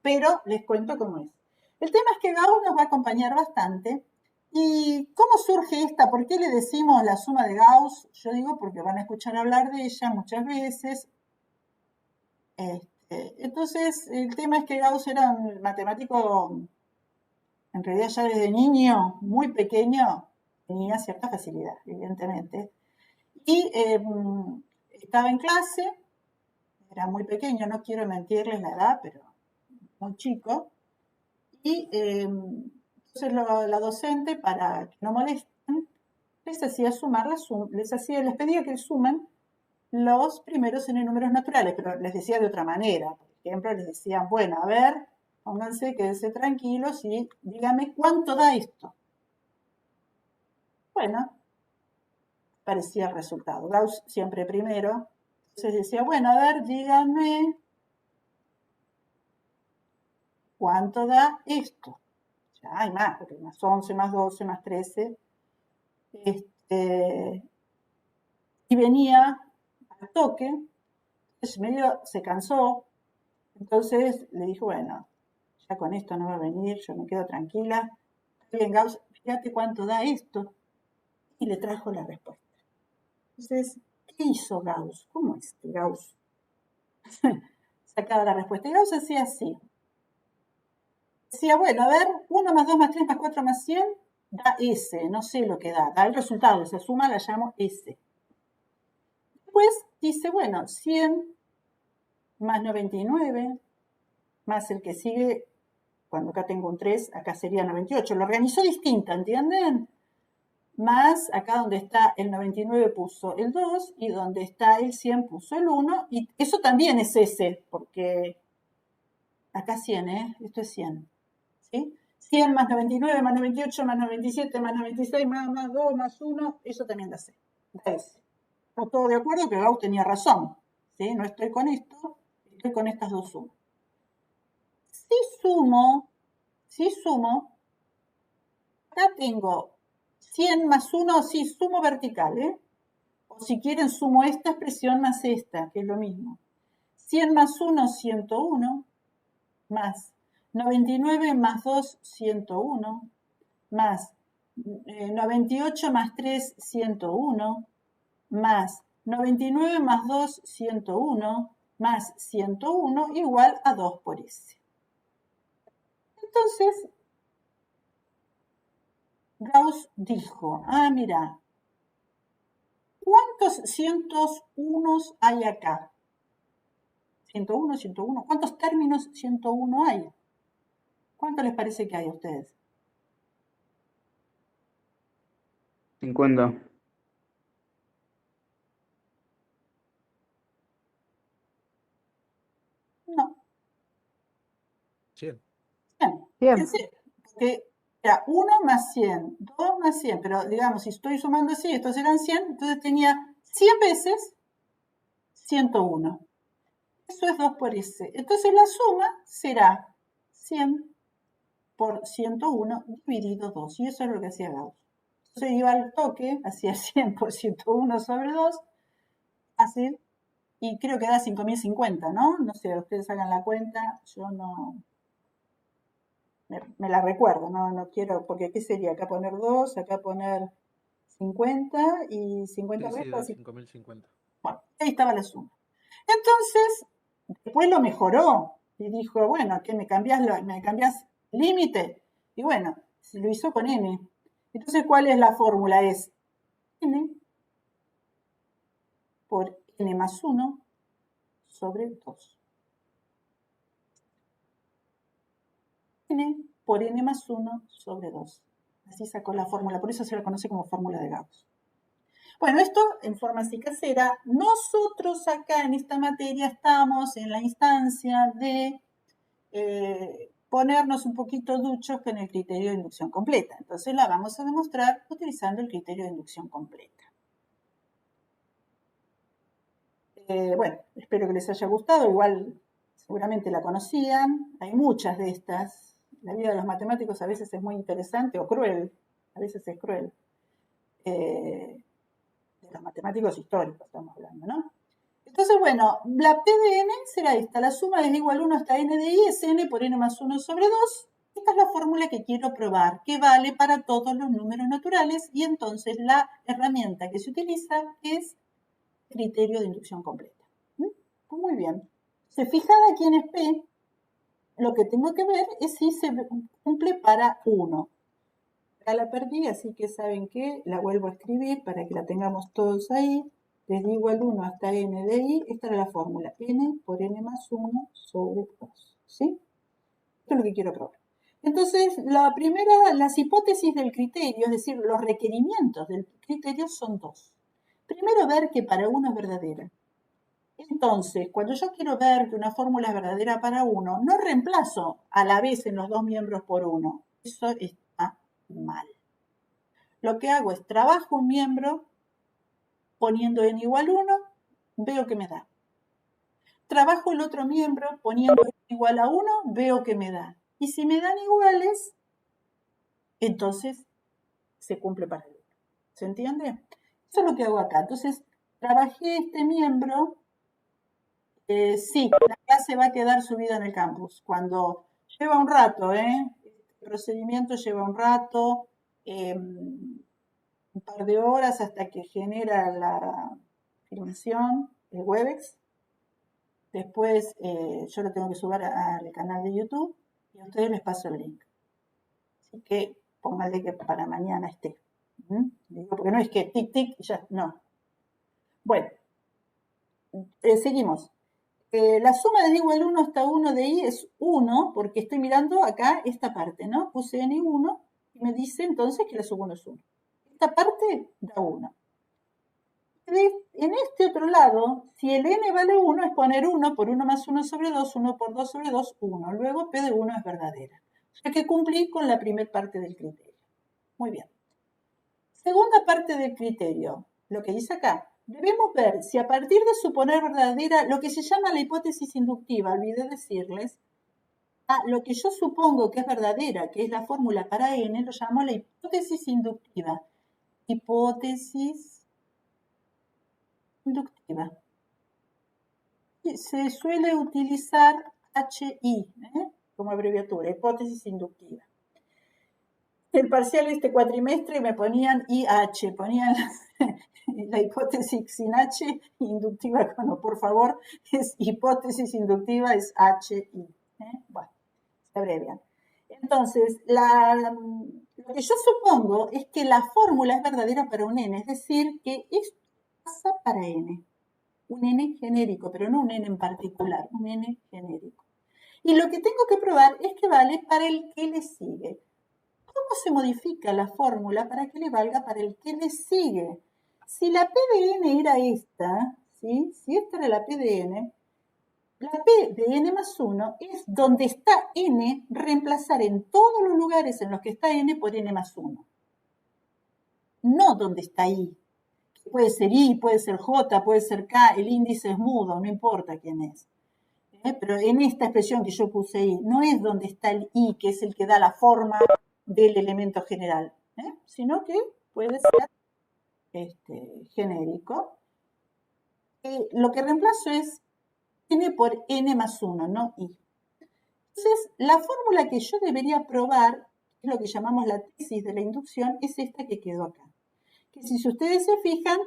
Pero les cuento cómo es. El tema es que Gauss nos va a acompañar bastante. ¿Y cómo surge esta? ¿Por qué le decimos la suma de Gauss? Yo digo porque van a escuchar hablar de ella muchas veces. Entonces, el tema es que Gauss era un matemático, en realidad ya desde niño, muy pequeño, tenía cierta facilidad, evidentemente. Y estaba en clase, era muy pequeño, no quiero mentirles la edad, pero muy chico. Y entonces la docente, para que no molesten, les hacía les pedía que sumen los primeros n números naturales, pero les decía de otra manera. Por ejemplo, les decían, bueno, a ver, pónganse, quédense tranquilos y díganme cuánto da esto. Bueno, aparecía el resultado. Gauss siempre primero. Entonces decía, bueno, a ver, díganme cuánto da esto. Ya hay más, porque más 11, más 12, más 13. Y venía al toque. Entonces medio se cansó. Entonces le dijo, bueno, ya con esto no va a venir, yo me quedo tranquila. Bien, Gauss, fíjate cuánto da esto. Y le trajo la respuesta. Entonces, ¿qué ¿Qué hizo Gauss? ¿Cómo es que Gauss sacaba la respuesta? Y Gauss hacía así. Decía, bueno, a ver, 1 más 2 más 3 más 4 más 100 da S, no sé lo que da el resultado, esa suma la llamo S. Después dice, bueno, 100 más 99 más el que sigue, cuando acá tengo un 3, acá sería 98. Lo organizó distinta, ¿entienden? Más acá donde está el 99 puso el 2 y donde está el 100 puso el 1. Y eso también es S, porque acá 100, esto es 100. ¿Sí? 100 más 99 más 98 más 97 más 96 más 2 más 1, eso también da C. Da S. ¿Estamos todos de acuerdo que Gauss tenía razón? ¿Sí? No estoy con esto, estoy con estas dos sumas. Si sumo, acá tengo 100 más 1, sí, sumo vertical, o si quieren sumo esta expresión más esta, que es lo mismo. 100 más 1, 101, más 99 más 2, 101, más 98 más 3, 101, más 99 más 2, 101, más 101 igual a 2 por S. Entonces, Gauss dijo, mira, ¿cuántos 101 hay acá? 101, 101. ¿Cuántos términos 101 hay? ¿Cuánto les parece que hay a ustedes? 50. No. 100. 100. 100. Fíjense, porque era 1 más 100, 2 más 100, pero digamos, si estoy sumando así, estos eran 100, entonces tenía 100 veces 101. Eso es 2 por S. Entonces la suma será 100 por 101 dividido 2. Y eso es lo que hacía Gauss. Entonces iba al toque, hacía 100 por 101 sobre 2, así, y creo que da 5050, ¿no? No sé, ustedes hagan la cuenta, yo no... Me la recuerdo, no quiero, porque ¿qué sería? Acá poner 2, acá poner 50 y 50 Sí, veces. da 5050. Bueno, ahí estaba la suma. Entonces, después lo mejoró y dijo, bueno, ¿qué me cambiás límite? Y bueno, se lo hizo con n. Entonces, ¿cuál es la fórmula? Es n por n más 1 sobre 2. N por n más 1 sobre 2. Así sacó la fórmula, por eso se la conoce como fórmula de Gauss. Bueno, esto en forma así casera. Nosotros acá en esta materia estamos en la instancia de ponernos un poquito duchos con el criterio de inducción completa. Entonces la vamos a demostrar utilizando el criterio de inducción completa. Bueno, espero que les haya gustado. Igual seguramente la conocían. Hay muchas de estas. La vida de los matemáticos a veces es muy interesante o cruel. A veces es cruel. De los matemáticos históricos estamos hablando, ¿no? Entonces, bueno, la P de n será esta. La suma es igual a 1 hasta n de i es n por n más 1 sobre 2. Esta es la fórmula que quiero probar, que vale para todos los números naturales, y entonces la herramienta que se utiliza es criterio de inducción completa. Pues muy bien. Se fijan aquí en P, lo que tengo que ver es si se cumple para 1. Acá la perdí, así que ¿saben qué? La vuelvo a escribir para que la tengamos todos ahí. Desde igual 1 hasta n de i, esta era la fórmula, n por n más 1 sobre 2, ¿sí? Esto es lo que quiero probar. Entonces, las hipótesis del criterio, es decir, los requerimientos del criterio son dos. Primero, ver que para 1 es verdadera. Entonces, cuando yo quiero ver que una fórmula es verdadera para 1, no reemplazo a la vez en los dos miembros por 1. Eso está mal. Lo que hago es trabajo un miembro poniendo n igual 1, veo que me da. Trabajo el otro miembro poniendo n igual a 1, veo que me da. Y si me dan iguales, entonces se cumple para el otro. ¿Se entiende? Eso es lo que hago acá. Entonces, trabajé este miembro. Sí, la clase va a quedar subida en el campus. Cuando lleva un rato, el procedimiento lleva un rato, un par de horas hasta que genera filmación, el Webex. Después yo lo tengo que subir al canal de YouTube y a ustedes les paso el link. Así que pónganle que para mañana esté. Digo, porque no es que tic, tic, y ya, no. Bueno, seguimos. La suma de igual 1 hasta 1 de i es 1, porque estoy mirando acá esta parte, ¿no? Puse n1 y me dice entonces que la sub 1 es 1. Esta parte da 1. En este otro lado, si el n vale 1, es poner 1 por 1 más 1 sobre 2, 1 por 2 sobre 2, 1. Luego P de 1 es verdadera. O sea que cumplí con la primera parte del criterio. Muy bien. Segunda parte del criterio, lo que dice acá. Debemos ver si a partir de suponer verdadera lo que se llama la hipótesis inductiva, olvidé decirles, lo que yo supongo que es verdadera, que es la fórmula para n, lo llamo la hipótesis inductiva. Hipótesis inductiva. Se suele utilizar HI como abreviatura, hipótesis inductiva. El parcial este cuatrimestre me ponían IH, ponían la hipótesis sin H, inductiva, bueno, por favor, es hipótesis inductiva, es HI. Bueno, se abrevian. Entonces, lo que yo supongo es que la fórmula es verdadera para un n, es decir, que esto pasa para n. Un n genérico, pero no un n en particular, un n genérico. Y lo que tengo que probar es que vale para el que le sigue. ¿Cómo se modifica la fórmula para que le valga para el que le sigue? Si la P de n era esta, ¿sí? Si esta era la P de n, la P de n más 1 es donde está n, reemplazar en todos los lugares en los que está n por n más 1. No donde está i. Puede ser i, puede ser j, puede ser k, el índice es mudo, no importa quién es. Pero en esta expresión que yo puse i, no es donde está el i, que es el que da la forma del elemento general, sino que puede ser genérico. Lo que reemplazo es n por n más 1, no i. Entonces, la fórmula que yo debería probar, que es lo que llamamos la tesis de la inducción, es esta que quedó acá. Que si ustedes se fijan,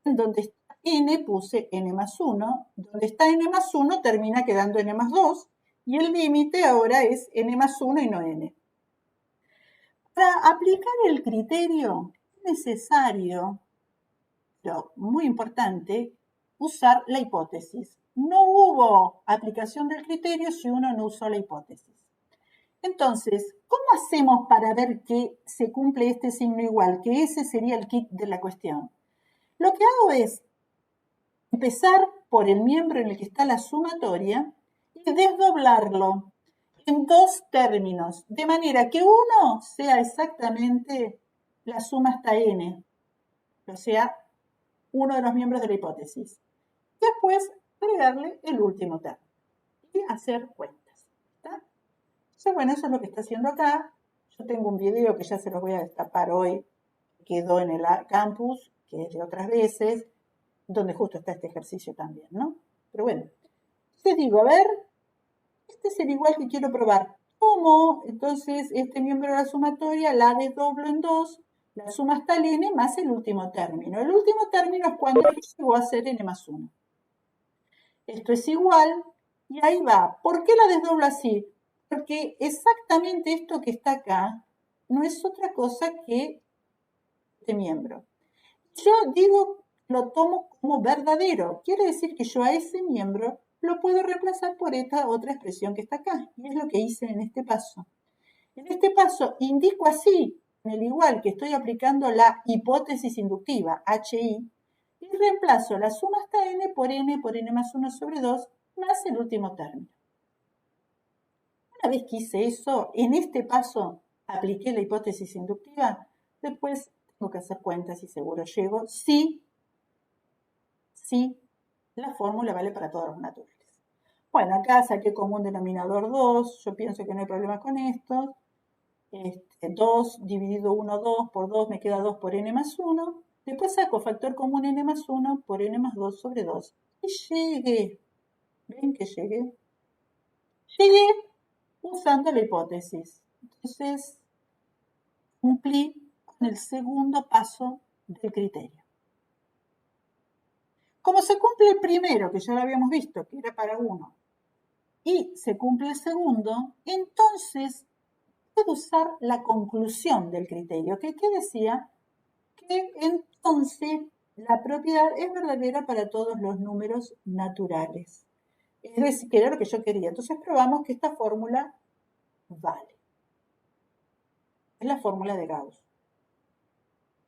en donde está n puse n más 1, donde está n más 1 termina quedando n más 2, y el límite ahora es n más 1 y no n. Para aplicar el criterio es necesario, pero muy importante, usar la hipótesis. No hubo aplicación del criterio si uno no usó la hipótesis. Entonces, ¿cómo hacemos para ver que se cumple este signo igual? Que ese sería el kit de la cuestión. Lo que hago es empezar por el miembro en el que está la sumatoria y desdoblarlo en dos términos, de manera que uno sea exactamente la suma hasta n, o sea, uno de los miembros de la hipótesis. Después, agregarle el último término y hacer cuentas. ¿Está? Entonces, bueno, eso es lo que está haciendo acá. Yo tengo un video que ya se los voy a destapar hoy, quedó en el campus, que es de otras veces, donde justo está este ejercicio también, ¿no? Pero bueno, entonces digo, a ver, este es el igual que quiero probar. ¿Cómo? Entonces, este miembro de la sumatoria la desdoblo en dos, la suma hasta el n más el último término. El último término es cuando llegó a ser n más 1. Esto es igual, y ahí va. ¿Por qué la desdoblo así? Porque exactamente esto que está acá no es otra cosa que este miembro. Yo digo, lo tomo como verdadero. Quiere decir que yo a ese miembro lo puedo reemplazar por esta otra expresión que está acá. Y es lo que hice en este paso. En este paso indico así, en el igual que estoy aplicando la hipótesis inductiva, HI, y reemplazo la suma hasta n por n más 1 sobre 2, más el último término. Una vez que hice eso, en este paso apliqué la hipótesis inductiva, después tengo que hacer cuentas y seguro llego si la fórmula vale para todos los naturales. Bueno, acá saqué como un denominador 2, yo pienso que no hay problema con esto. 2 dividido 1, 2 por 2 me queda 2 por n más 1. Después saco factor común n más 1 por n más 2 sobre 2. Y llegué. ¿Ven que llegué? Llegué usando la hipótesis. Entonces, cumplí con el segundo paso del criterio. Como se cumple el primero, que ya lo habíamos visto, que era para 1, y se cumple el segundo, entonces puedo usar la conclusión del criterio, que decía que entonces la propiedad es verdadera para todos los números naturales. Es decir, que era lo que yo quería. Entonces probamos que esta fórmula vale. Es la fórmula de Gauss.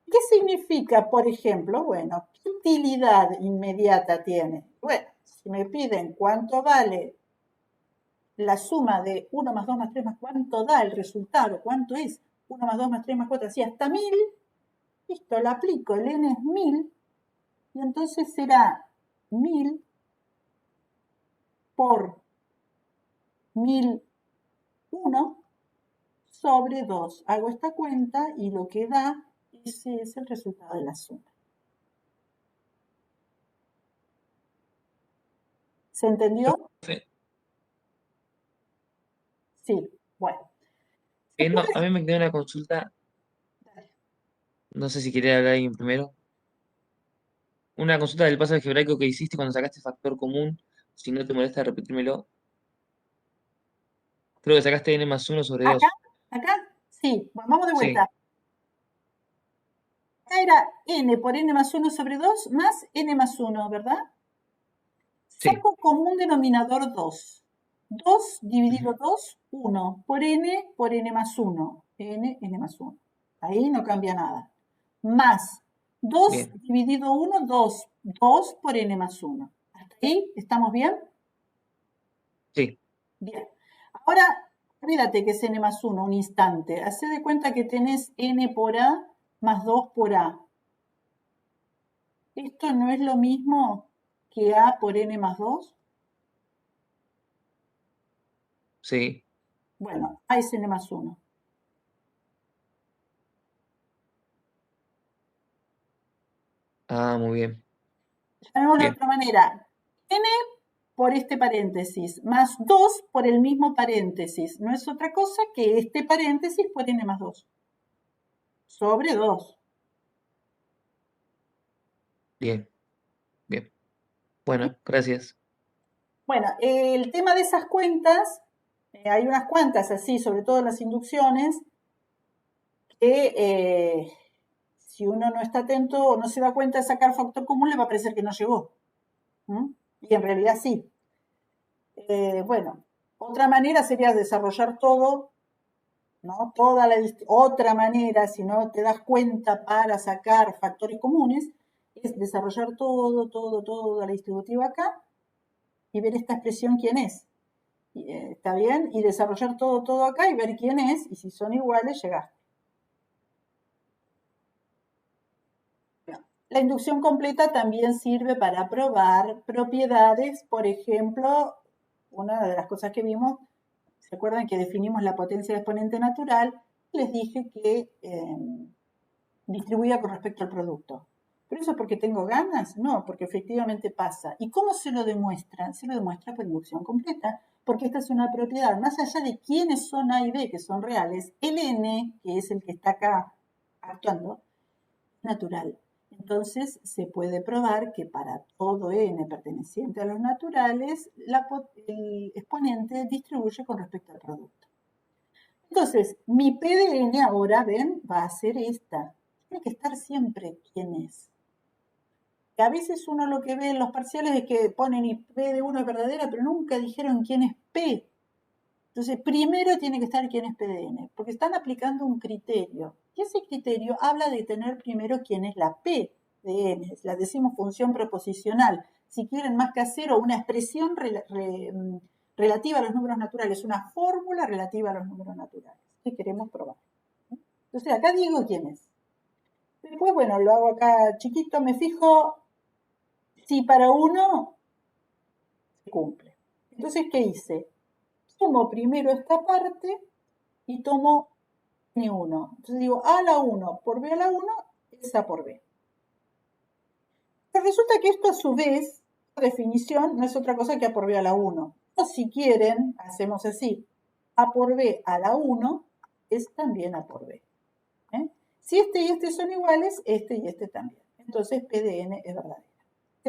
¿Qué significa, por ejemplo? Bueno, ¿qué utilidad inmediata tiene? Bueno, si me piden cuánto vale la suma de 1 más 2 más 3 más cuánto da el resultado, cuánto es 1 más 2 más 3 más 4, así hasta 1000, listo, lo aplico, el n es 1000, y entonces será 1000 por 1001 sobre 2. Hago esta cuenta y lo que da, ese es el resultado de la suma. ¿Se entendió? Sí, bueno. No, a mí me quedó una consulta. No sé si quería hablar alguien primero. Una consulta del paso algebraico que hiciste cuando sacaste factor común. Si no te molesta repetírmelo. Creo que sacaste n más 1 sobre 2. ¿Acá? Sí, bueno, vamos de Sí. vuelta. Acá era n por n más 1 sobre 2 más n más 1, ¿verdad? Sí. Saco como un denominador 2. 2 dividido 2, 1. Por n más 1. n más 1. Ahí no cambia nada. Más 2 Bien. dividido 1, 2. 2 por n más 1. ¿Hasta ahí estamos bien? Sí. Bien. Ahora, olvídate que es n más 1, un instante. Hacé de cuenta que tenés n por a más 2 por a. ¿Esto no es lo mismo que a por n más 2? Sí. Bueno, a es n más 1. Ah, muy bien. Llamémoslo de Bien. otra manera. N por este paréntesis más 2 por el mismo paréntesis. No es otra cosa que este paréntesis por n más 2. Sobre 2. Bien. Bien. Bueno, gracias. Bueno, el tema de esas cuentas, hay unas cuantas así, sobre todo las inducciones, que si uno no está atento o no se da cuenta de sacar factor común, le va a parecer que no llegó. Y en realidad sí. Bueno, otra manera sería desarrollar todo, ¿no? Otra manera, si no te das cuenta para sacar factores comunes, es desarrollar toda la distributiva acá y ver esta expresión quién es. ¿Está bien? Y desarrollar todo acá y ver quién es, y si son iguales, llegaste. La inducción completa también sirve para probar propiedades. Por ejemplo, una de las cosas que vimos, ¿se acuerdan que definimos la potencia de exponente natural? Les dije que distribuía con respecto al producto. ¿Pero eso es porque tengo ganas? No, porque efectivamente pasa. ¿Y cómo se lo demuestra? Se lo demuestra por inducción completa, porque esta es una propiedad. Más allá de quiénes son A y B, que son reales, el N, que es el que está acá actuando, es natural. Entonces se puede probar que para todo n perteneciente a los naturales, el exponente distribuye con respecto al producto. Entonces, mi P de n ahora, ven, va a ser esta. Tiene que estar siempre quién es. Que a veces uno lo que ve en los parciales es que ponen y P de 1 es verdadera, pero nunca dijeron quién es P. Entonces, primero tiene que estar quién es P de n, porque están aplicando un criterio. Y ese criterio habla de tener primero quién es la P de n, la decimos función proposicional. Si quieren más casero, una expresión relativa a los números naturales, una fórmula relativa a los números naturales, que queremos probar. Entonces, acá digo quién es. Después, bueno, lo hago acá chiquito, me fijo si para 1 se cumple. Entonces, ¿qué hice? Tomo primero esta parte y tomo N1. Entonces digo A a la 1 por B a la 1 es A por B. Pero resulta que esto a su vez, por definición, no es otra cosa que A por B a la 1. O si quieren, hacemos así. A por B a la 1 es también A por B. Si este y este son iguales, este y este también. Entonces P de n es verdadera.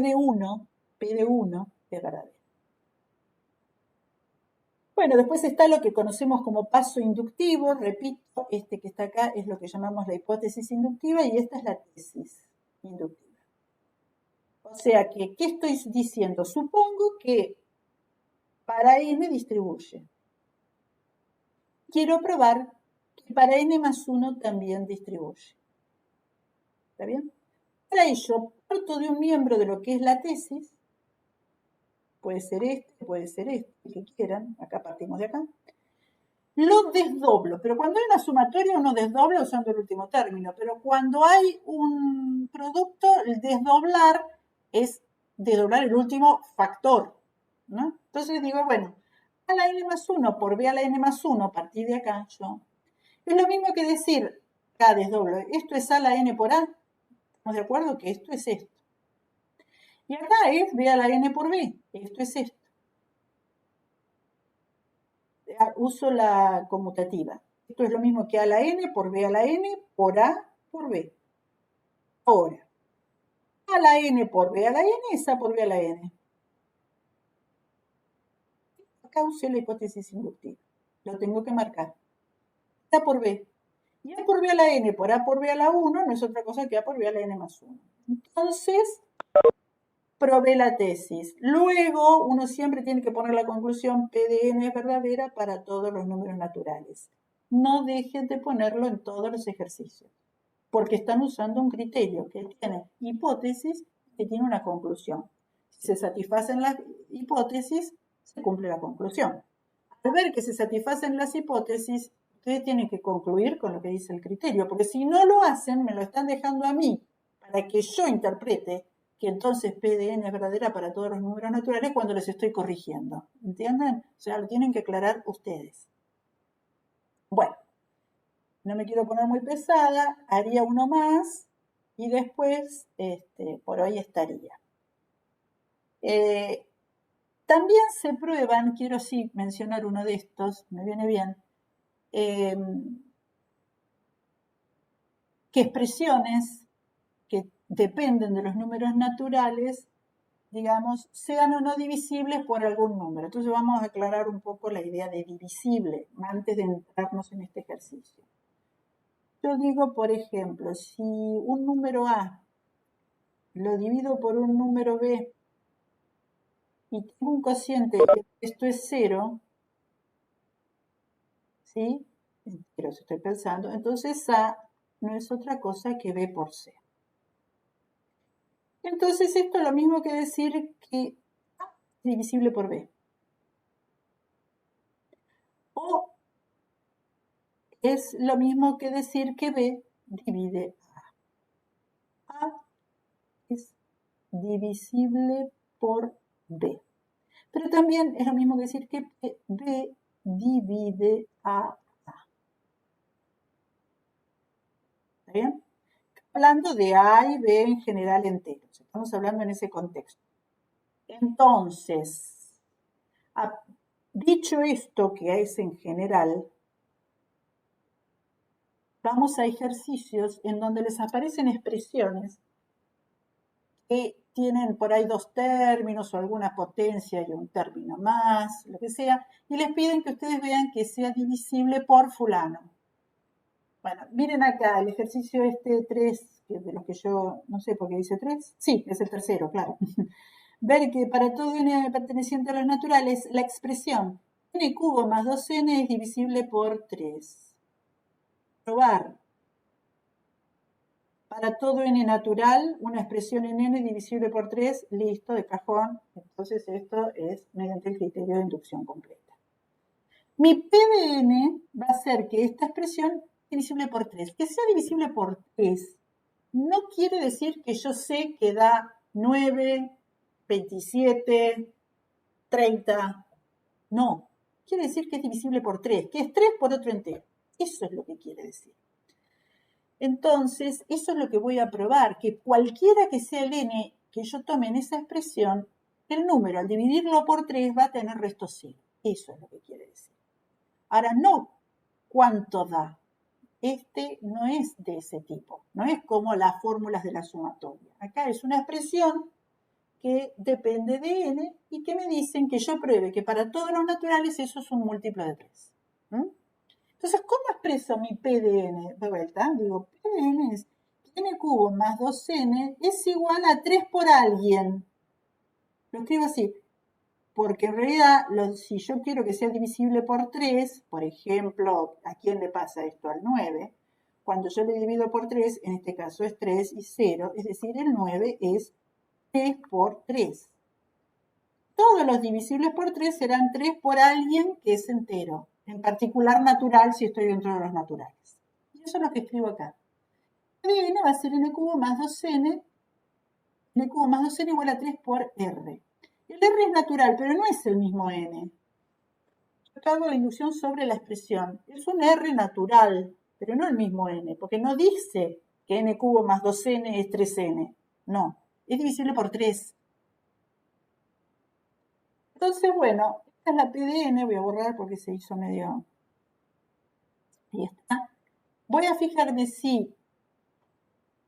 de 1, P de 1 es verdadero. Bueno, después está lo que conocemos como paso inductivo. Repito, este que está acá es lo que llamamos la hipótesis inductiva y esta es la tesis inductiva. O sea que, ¿qué estoy diciendo? Supongo que para n distribuye. Quiero probar que para n más 1 también distribuye. ¿Está bien? Para ello, parto de un miembro de lo que es la tesis. Puede ser este, el que quieran. Acá partimos de acá. Lo desdoblo, pero cuando hay una sumatoria uno desdobla usando el último término, pero cuando hay un producto, el desdoblar es desdoblar el último factor, ¿no? Entonces digo, bueno, a la n más 1 por b a la n más 1 a partir de acá, yo. Es lo mismo que decir, acá desdoblo, esto es a la n por a, ¿estamos de acuerdo? Que esto es esto. Y acá es b a la n por b, esto es esto. Uso la conmutativa. Esto es lo mismo que a la n por b a la n por a por b. Ahora, a la n por b a la n es a por b a la n. Acá usé la hipótesis inductiva. Lo tengo que marcar. A por b. Y a por b a la n por a por b a la 1 no es otra cosa que a por b a la n más 1. Entonces, probé la tesis. Luego, uno siempre tiene que poner la conclusión P de n es verdadera para todos los números naturales. No dejen de ponerlo en todos los ejercicios, porque están usando un criterio que tiene hipótesis que tiene una conclusión. Si se satisfacen las hipótesis, se cumple la conclusión. Al ver que se satisfacen las hipótesis, ustedes tienen que concluir con lo que dice el criterio, porque si no lo hacen, me lo están dejando a mí para que yo interprete que entonces P de n es verdadera para todos los números naturales cuando les estoy corrigiendo. ¿Entienden? O sea, lo tienen que aclarar ustedes. Bueno, no me quiero poner muy pesada, haría uno más y después, por hoy estaría. También se prueban, quiero sí mencionar uno de estos, me viene bien, que expresiones que dependen de los números naturales, digamos, sean o no divisibles por algún número. Entonces vamos a aclarar un poco la idea de divisible antes de entrarnos en este ejercicio. Yo digo, por ejemplo, si un número A lo divido por un número B y tengo un cociente, esto es 0, ¿sí? Pero si estoy pensando, entonces A no es otra cosa que B por C. Entonces esto es lo mismo que decir que A es divisible por B. O es lo mismo que decir que B divide A. A es divisible por B. Pero también es lo mismo que decir que B divide a A. ¿Está bien? Hablando de A y B en general enteros. Estamos hablando en ese contexto. Entonces, dicho esto que es en general, vamos a ejercicios en donde les aparecen expresiones que tienen por ahí dos términos o alguna potencia y un término más, lo que sea, y les piden que ustedes vean que sea divisible por fulano. Bueno, miren acá el ejercicio 3, que de los que yo no sé por qué dice 3. Sí, es el tercero, claro. Ver que para todo n perteneciente a los naturales, la expresión n cubo más 2n es divisible por 3. Probar. Para todo n natural, una expresión en n divisible por 3, listo, de cajón. Entonces esto es mediante el criterio de inducción completa. Mi P de n va a ser que esta expresión es divisible por 3. Que sea divisible por 3 no quiere decir que yo sé que da 9, 27, 30. No, quiere decir que es divisible por 3, que es 3 por otro entero. Eso es lo que quiere decir. Entonces, eso es lo que voy a probar, que cualquiera que sea el n que yo tome en esa expresión, el número al dividirlo por 3 va a tener resto 0. Eso es lo que quiere decir. Ahora, no cuánto da. Este no es de ese tipo. No es como las fórmulas de la sumatoria. Acá es una expresión que depende de n y que me dicen que yo pruebe que para todos los naturales eso es un múltiplo de 3. Entonces, ¿cómo expreso mi P de n? De vuelta, digo, P de n es n cubo más 2n es igual a 3 por alguien. Lo escribo así, porque en realidad, si yo quiero que sea divisible por 3, por ejemplo, ¿a quién le pasa esto? Al 9. Cuando yo le divido por 3, en este caso es 3 y 0, es decir, el 9 es 3 por 3. Todos los divisibles por 3 serán 3 por alguien que es entero, en particular natural si estoy dentro de los naturales. Y eso es lo que escribo acá. N va a ser n cubo más 2n, n cubo más 2n igual a 3 por r. El r es natural, pero no es el mismo n. Yo acá hago la inducción sobre la expresión. Es un r natural, pero no el mismo n, porque no dice que n cubo más 2n es 3n. No, es divisible por 3. Entonces, bueno, esta es la P de n, voy a borrar porque se hizo medio... Ahí está. Voy a fijarme si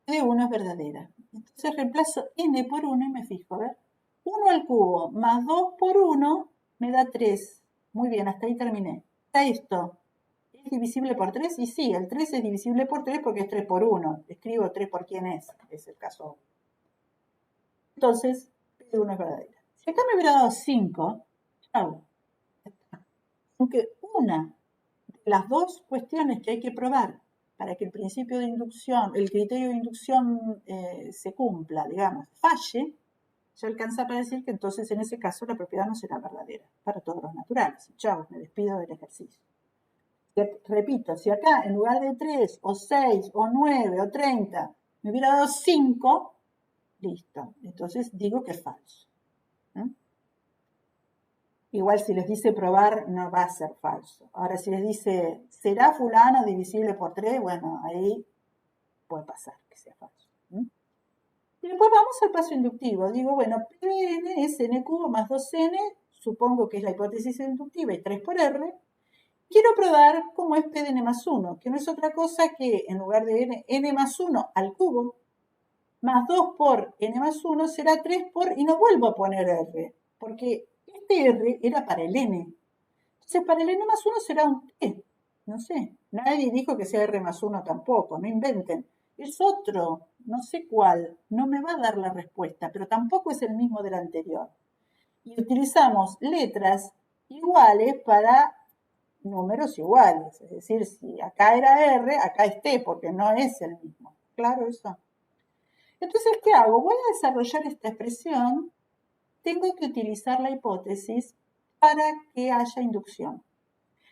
P de 1 es verdadera. Entonces reemplazo n por 1 y me fijo, a ver. 1 al cubo más 2 por 1 me da 3. Muy bien, hasta ahí terminé. Está esto. ¿Es divisible por 3? Y sí, el 3 es divisible por 3 porque es 3 por 1. Escribo 3 por quién es el caso. Entonces, P de 1 es verdadera. Si acá me hubiera dado 5, chau. Aunque una de las dos cuestiones que hay que probar para que el principio de inducción, el criterio de inducción se cumpla, digamos, falle, ya alcanza para decir que entonces en ese caso la propiedad no será verdadera para todos los naturales. Chao, me despido del ejercicio. Repito, si acá en lugar de 3 o 6 o 9 o 30 me hubiera dado 5, listo. Entonces digo que es falso. Igual si les dice probar no va a ser falso. Ahora si les dice, ¿será fulano divisible por 3? Bueno, ahí puede pasar que sea falso. Y después vamos al paso inductivo. Digo, bueno, P de n es n cubo más 2n, supongo que es la hipótesis inductiva y 3 por r. Quiero probar cómo es P de n más 1, que no es otra cosa que en lugar de n más 1 al cubo, más 2 por n más 1 será 3 por, y no vuelvo a poner r, porque este r era para el n. Entonces, para el n más 1 será un t. No sé, nadie dijo que sea r más 1 tampoco, no inventen. Es otro, no sé cuál, no me va a dar la respuesta, pero tampoco es el mismo del anterior. Y utilizamos letras iguales para números iguales. Es decir, si acá era r, acá es t, porque no es el mismo. ¿Claro eso? Entonces, ¿qué hago? Voy a desarrollar esta expresión. Tengo que utilizar la hipótesis para que haya inducción.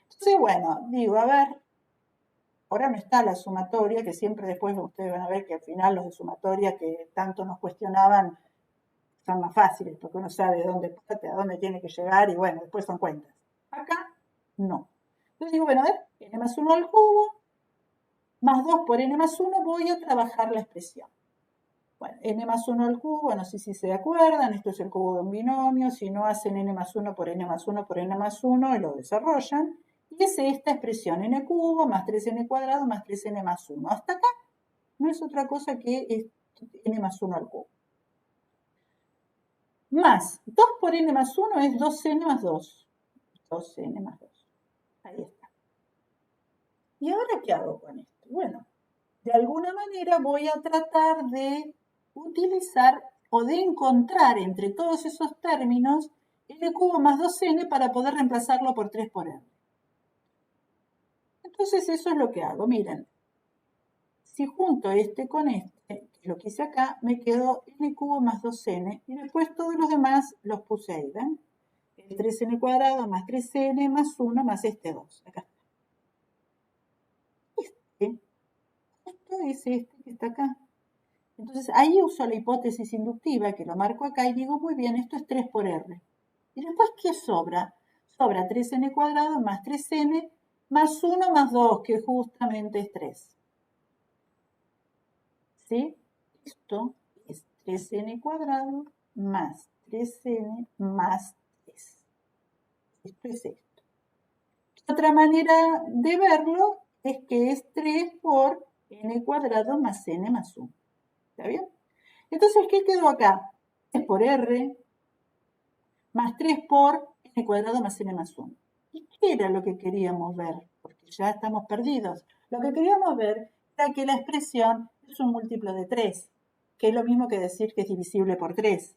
Entonces, bueno, digo, a ver, ahora no está la sumatoria, que siempre después ustedes van a ver que al final los de sumatoria que tanto nos cuestionaban son más fáciles, porque uno sabe de dónde parte, a dónde tiene que llegar, y bueno, después son cuentas. Acá, no. Entonces digo, bueno, a ver, n más 1 al cubo, más 2 por n más 1, voy a trabajar la expresión. Bueno, n más 1 al cubo, no sé si se acuerdan, esto es el cubo de un binomio, si no hacen n más 1 por n más 1 por n más 1 y lo desarrollan, y es esta expresión, n cubo más 3n cuadrado más 3n más 1. Hasta acá no es otra cosa que n más 1 al cubo. Más 2 por n más 1 es 2n más 2. 2n más 2. Ahí está. ¿Y ahora qué hago con esto? Bueno, de alguna manera voy a tratar de utilizar o de encontrar entre todos esos términos n cubo más 2n para poder reemplazarlo por 3 por n. Entonces eso es lo que hago. Miren, si junto este con este, que es lo que hice acá, me quedó n cubo más 2n y después todos los demás los puse ahí, ¿ven? El 3n cuadrado más 3n más 1 más este 2. Acá está. Esto es este que está acá. Entonces ahí uso la hipótesis inductiva, que lo marco acá y digo, muy bien, esto es 3 por r. Y después, ¿qué sobra? Sobra 3n cuadrado más 3n más 1 más 2, que justamente es 3. ¿Sí? Esto es 3n cuadrado más 3n más 3. Esto es esto. Otra manera de verlo es que es 3 por n cuadrado más n más 1. ¿Está bien? Entonces, ¿qué quedó acá? 3 por R, más 3 por n cuadrado más n más 1. ¿Y qué era lo que queríamos ver? Porque ya estamos perdidos. Lo que queríamos ver era que la expresión es un múltiplo de 3, que es lo mismo que decir que es divisible por 3.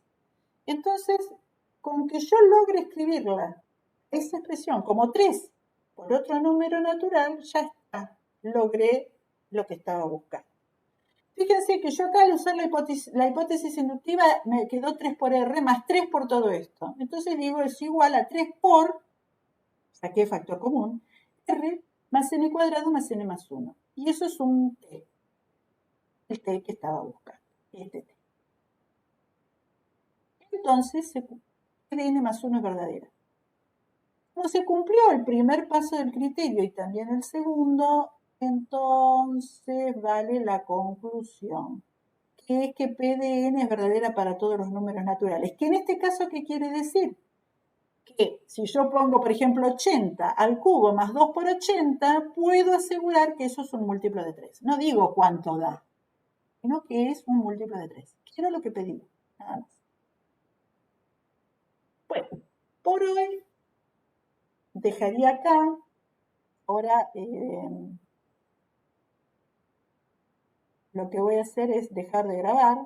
Entonces, con que yo logre escribirla, esa expresión, como 3 por otro número natural, ya está. Logré lo que estaba buscando. Fíjense que yo acá al usar la hipótesis inductiva me quedó 3 por R más 3 por todo esto. Entonces digo, es igual a 3 por, saqué factor común, R más n cuadrado más n más 1. Y eso es un t, el t que estaba buscando, este t. Entonces, n más 1 es verdadera. Como se cumplió el primer paso del criterio y también el segundo, entonces vale la conclusión, que es que P de n es verdadera para todos los números naturales. Que en este caso, ¿qué quiere decir? Que si yo pongo, por ejemplo, 80 al cubo más 2 por 80, puedo asegurar que eso es un múltiplo de 3. No digo cuánto da, sino que es un múltiplo de 3. Que era lo que pedí, nada más. Bueno, por hoy dejaría acá. Ahora lo que voy a hacer es dejar de grabar